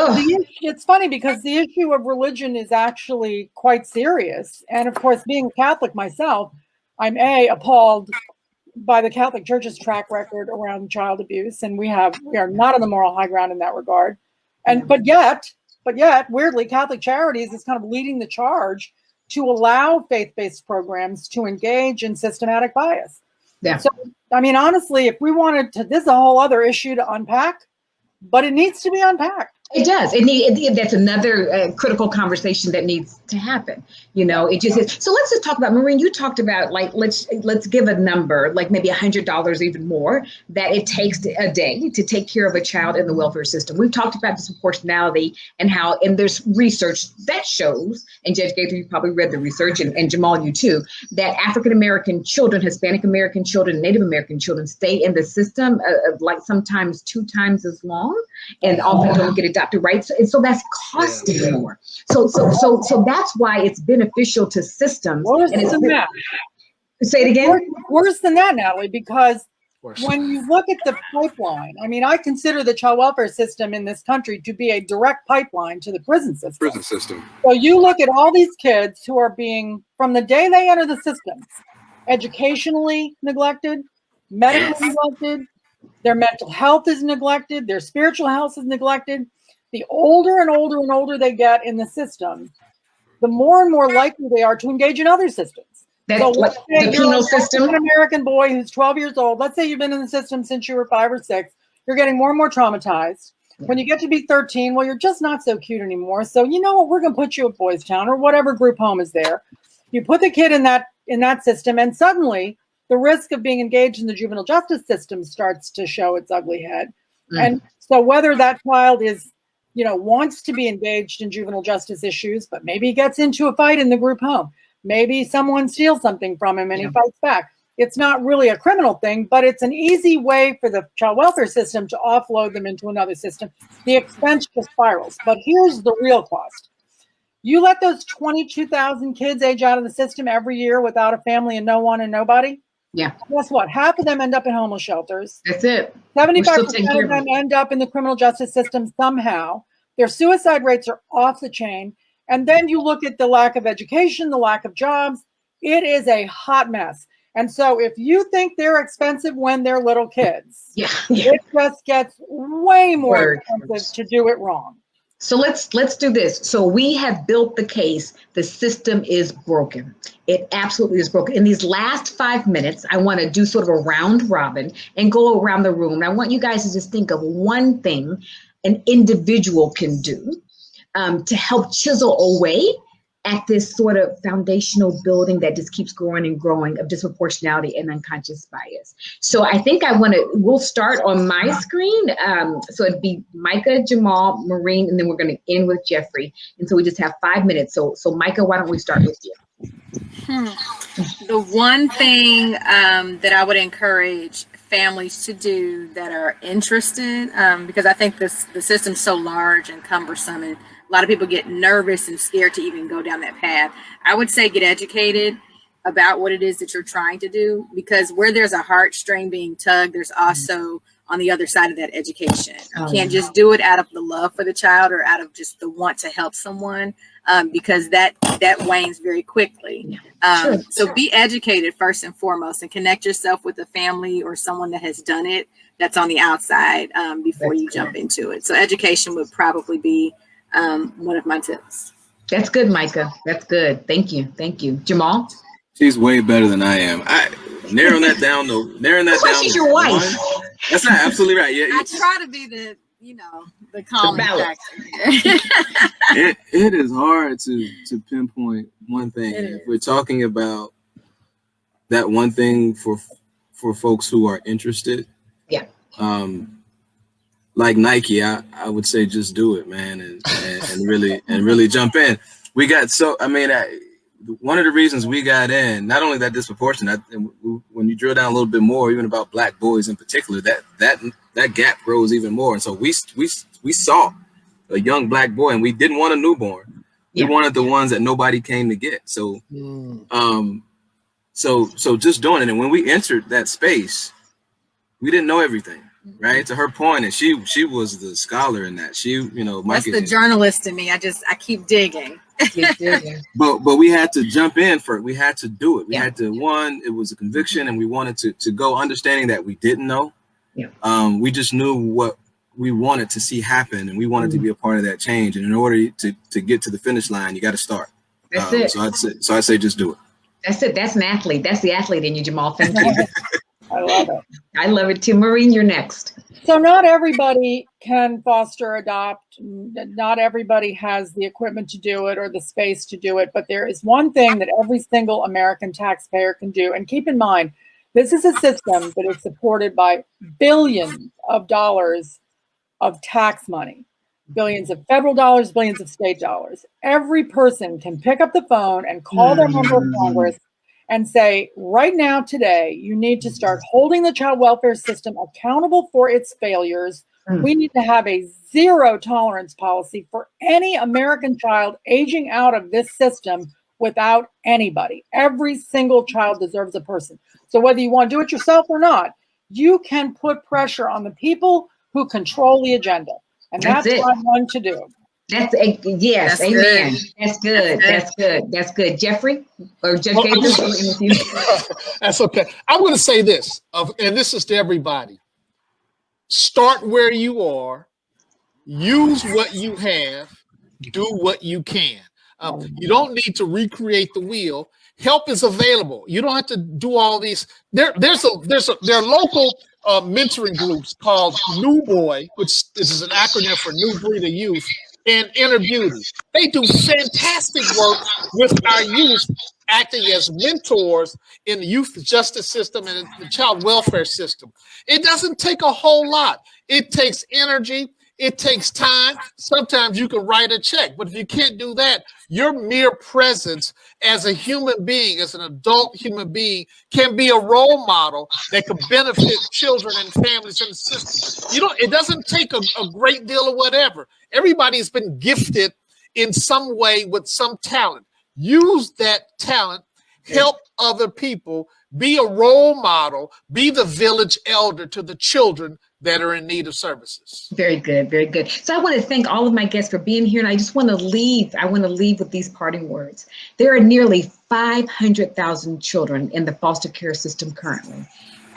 it's funny because the issue of religion is actually quite serious. And of course, being a Catholic myself, I'm appalled by the Catholic Church's track record around child abuse. And we are not on the moral high ground in that regard. But yet but yet weirdly Catholic Charities is kind of leading the charge to allow faith-based programs to engage in systematic bias. Yeah. So, I mean, honestly, if we wanted to, this is a whole other issue to unpack, but it needs to be unpacked. It does. That's another critical conversation that needs to happen. You know, it just is. So let's just talk about, Maureen, you talked about, like, let's give a number, like maybe $100, even more, that it takes a day to take care of a child in the welfare system. We've talked about disproportionality and how, and there's research that shows, and Judge Gaither, you probably read the research, and Jamal, you too, that African-American children, Hispanic-American children, Native American children stay in the system like sometimes 2 times as long, and often don't get adopted, right? So that's costing more. So that's why it's beneficial to systems. Worse and than that. Say it again. Worse than that, Natalie, because when you look at the pipeline, I mean, I consider the child welfare system in this country to be a direct pipeline to the prison system. So you look at all these kids who are being, from the day they enter the system, educationally neglected, medically neglected, their mental health is neglected, their spiritual health is neglected. The older and older and older they get in the system, the more and more likely they are to engage in other systems. So let's say the penal system. An American boy who's 12 years old. Let's say you've been in the system since you were 5 or 6. You're getting more and more traumatized. When you get to be 13, well, you're just not so cute anymore. So you know what? We're going to put you at Boys Town or whatever group home is there. You put the kid in that system, and suddenly the risk of being engaged in the juvenile justice system starts to show its ugly head. And so whether that child is, you know, wants to be engaged in juvenile justice issues, but maybe gets into a fight in the group home. Maybe someone steals something from him and he fights back. It's not really a criminal thing, but it's an easy way for the child welfare system to offload them into another system. The expense just spirals. But here's the real cost. You let those 22,000 kids age out of the system every year without a family and no one and nobody. Yeah. Guess what? Half of them end up in homeless shelters. That's it. 75% of them end up in the criminal justice system somehow. Their suicide rates are off the chain. And then you look at the lack of education, the lack of jobs. It is a hot mess. And so if you think they're expensive when they're little kids, it just gets way more expensive to do it wrong. So let's do this. So we have built the case. The system is broken. It absolutely is broken. In these last 5 minutes, I want to do sort of a round robin and go around the room. And I want you guys to just think of one thing an individual can do to help chisel away at this sort of foundational building that just keeps growing and growing of disproportionality and unconscious bias. So I think we'll start on my screen. So it'd be Micah, Jamal, Maureen, and then we're going to end with Jeffrey. And so we just have 5 minutes. So Micah, why don't we start with you? The one thing that I would encourage families to do that are interested, because I think the system's so large and cumbersome, and a lot of people get nervous and scared to even go down that path. I would say get educated about what it is that you're trying to do, because where there's a heartstring being tugged, there's also on the other side of that education. You can't just do it out of the love for the child or out of just the want to help someone, because that wanes very quickly. So be educated first and foremost, and connect yourself with a family or someone that has done it that's on the outside before you jump into it. So education would probably be one of my tips. That's good, Micah. That's good. Thank you. Thank you. Jamal? She's way better than I am. Narrowing that down. That's why she's your wife. That's not absolutely right. Yeah, I try to be the calming factor. It is hard to pinpoint one thing. If we're talking about that one thing for folks who are interested. Yeah. Like Nike, I would say just do it, man, and really jump in. We got one of the reasons we got in, not only that disproportionate, when you drill down a little bit more, even about Black boys in particular, that gap grows even more. And so we saw a young Black boy, and we didn't want a newborn. We wanted the ones that nobody came to get. So, so just doing it. And when we entered that space, we didn't know everything. Right, to her point, and she was the scholar in that. That's the journalist in me. I keep digging. But we had to jump in for it. We had to do it. We had to, it was a conviction, and we wanted to go understanding that we didn't know. We just knew what we wanted to see happen, and we wanted to be a part of that change. And in order to get to the finish line, you got to start. That's it. So I'd say just do it. That's it. That's an athlete. That's the athlete in you, Jamal. Thank you. I love it. I love it too. Maureen, you're next. So not everybody can foster adopt. Not everybody has the equipment to do it or the space to do it. But there is one thing that every single American taxpayer can do. And keep in mind, this is a system that is supported by billions of dollars of tax money, billions of federal dollars, billions of state dollars. Every person can pick up the phone and call their member of Congress and say, right now, today, you need to start holding the child welfare system accountable for its failures. We need to have a zero tolerance policy for any American child aging out of this system without anybody. Every single child deserves a person. So whether you want to do it yourself or not, you can put pressure on the people who control the agenda. And that's what I want to do. Yes, amen. That's good. That's good. That's good. Jeffrey or Judge Gabriel? That's okay. I'm going to say this, and this is to everybody. Start where you are. Use what you have. Do what you can. You don't need to recreate the wheel. Help is available. You don't have to do all these. There are local mentoring groups called New Boy, which is an acronym for New Breed of Youth, and Inner Beauty. They do fantastic work with our youth, acting as mentors in the youth justice system and the child welfare system. It doesn't take a whole lot. It takes energy. It takes time. Sometimes you can write a check, but if you can't do that, your mere presence as a human being, as an adult human being, can be a role model that can benefit children and families in the system. It doesn't take a great deal of whatever. Everybody's been gifted in some way with some talent. Use that talent, help other people, be a role model, be the village elder to the children that are in need of services. Very good, very good. So I want to thank all of my guests for being here, and I just want to leave. I want to leave with these parting words. There are nearly 500,000 children in the foster care system currently.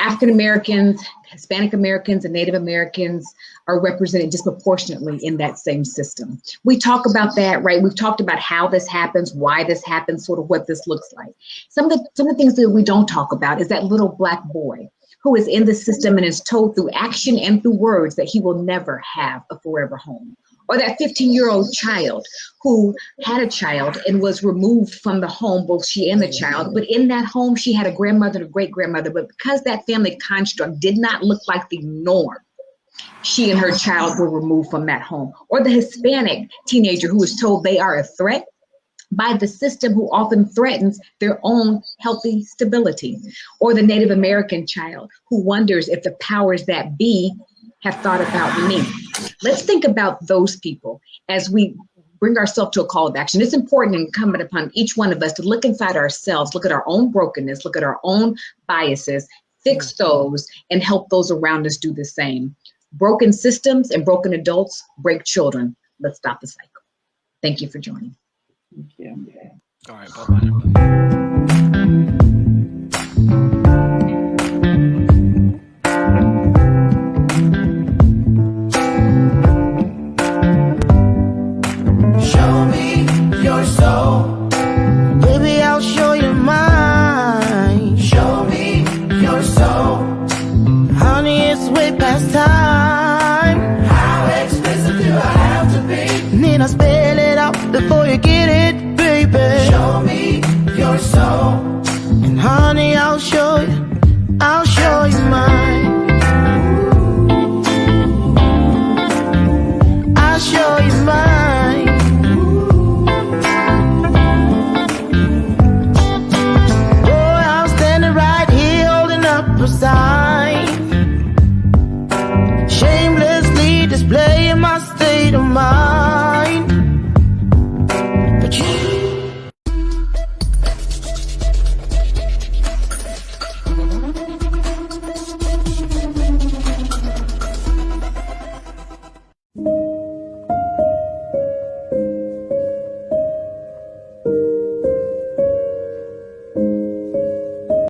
African Americans, Hispanic Americans, and Native Americans are represented disproportionately in that same system. We talk about that, right? We've talked about how this happens, why this happens, sort of what this looks like. Some of the things that we don't talk about is that little Black boy who is in the system and is told through action and through words that he will never have a forever home. Or that 15-year-old child who had a child and was removed from the home, both she and the child, but in that home she had a grandmother and a great-grandmother, but because that family construct did not look like the norm, she and her child were removed from that home. Or the Hispanic teenager who was told they are a threat by the system, who often threatens their own healthy stability. Or the Native American child who wonders if the powers that be have thought about me. Let's think about those people as we bring ourselves to a call of action. It's important and incumbent upon each one of us to look inside ourselves, look at our own brokenness, look at our own biases, fix those, and help those around us do the same. Broken systems and broken adults break children. Let's stop the cycle. Thank you for joining. Thank you. All right, bye-bye. Show me your soul. Baby, I'll show you mine. Show me your soul. Honey, it's way past time. How expensive do I have to be? Need I spell it out before you get it, baby? Show me your soul. And honey, I'll show you mine.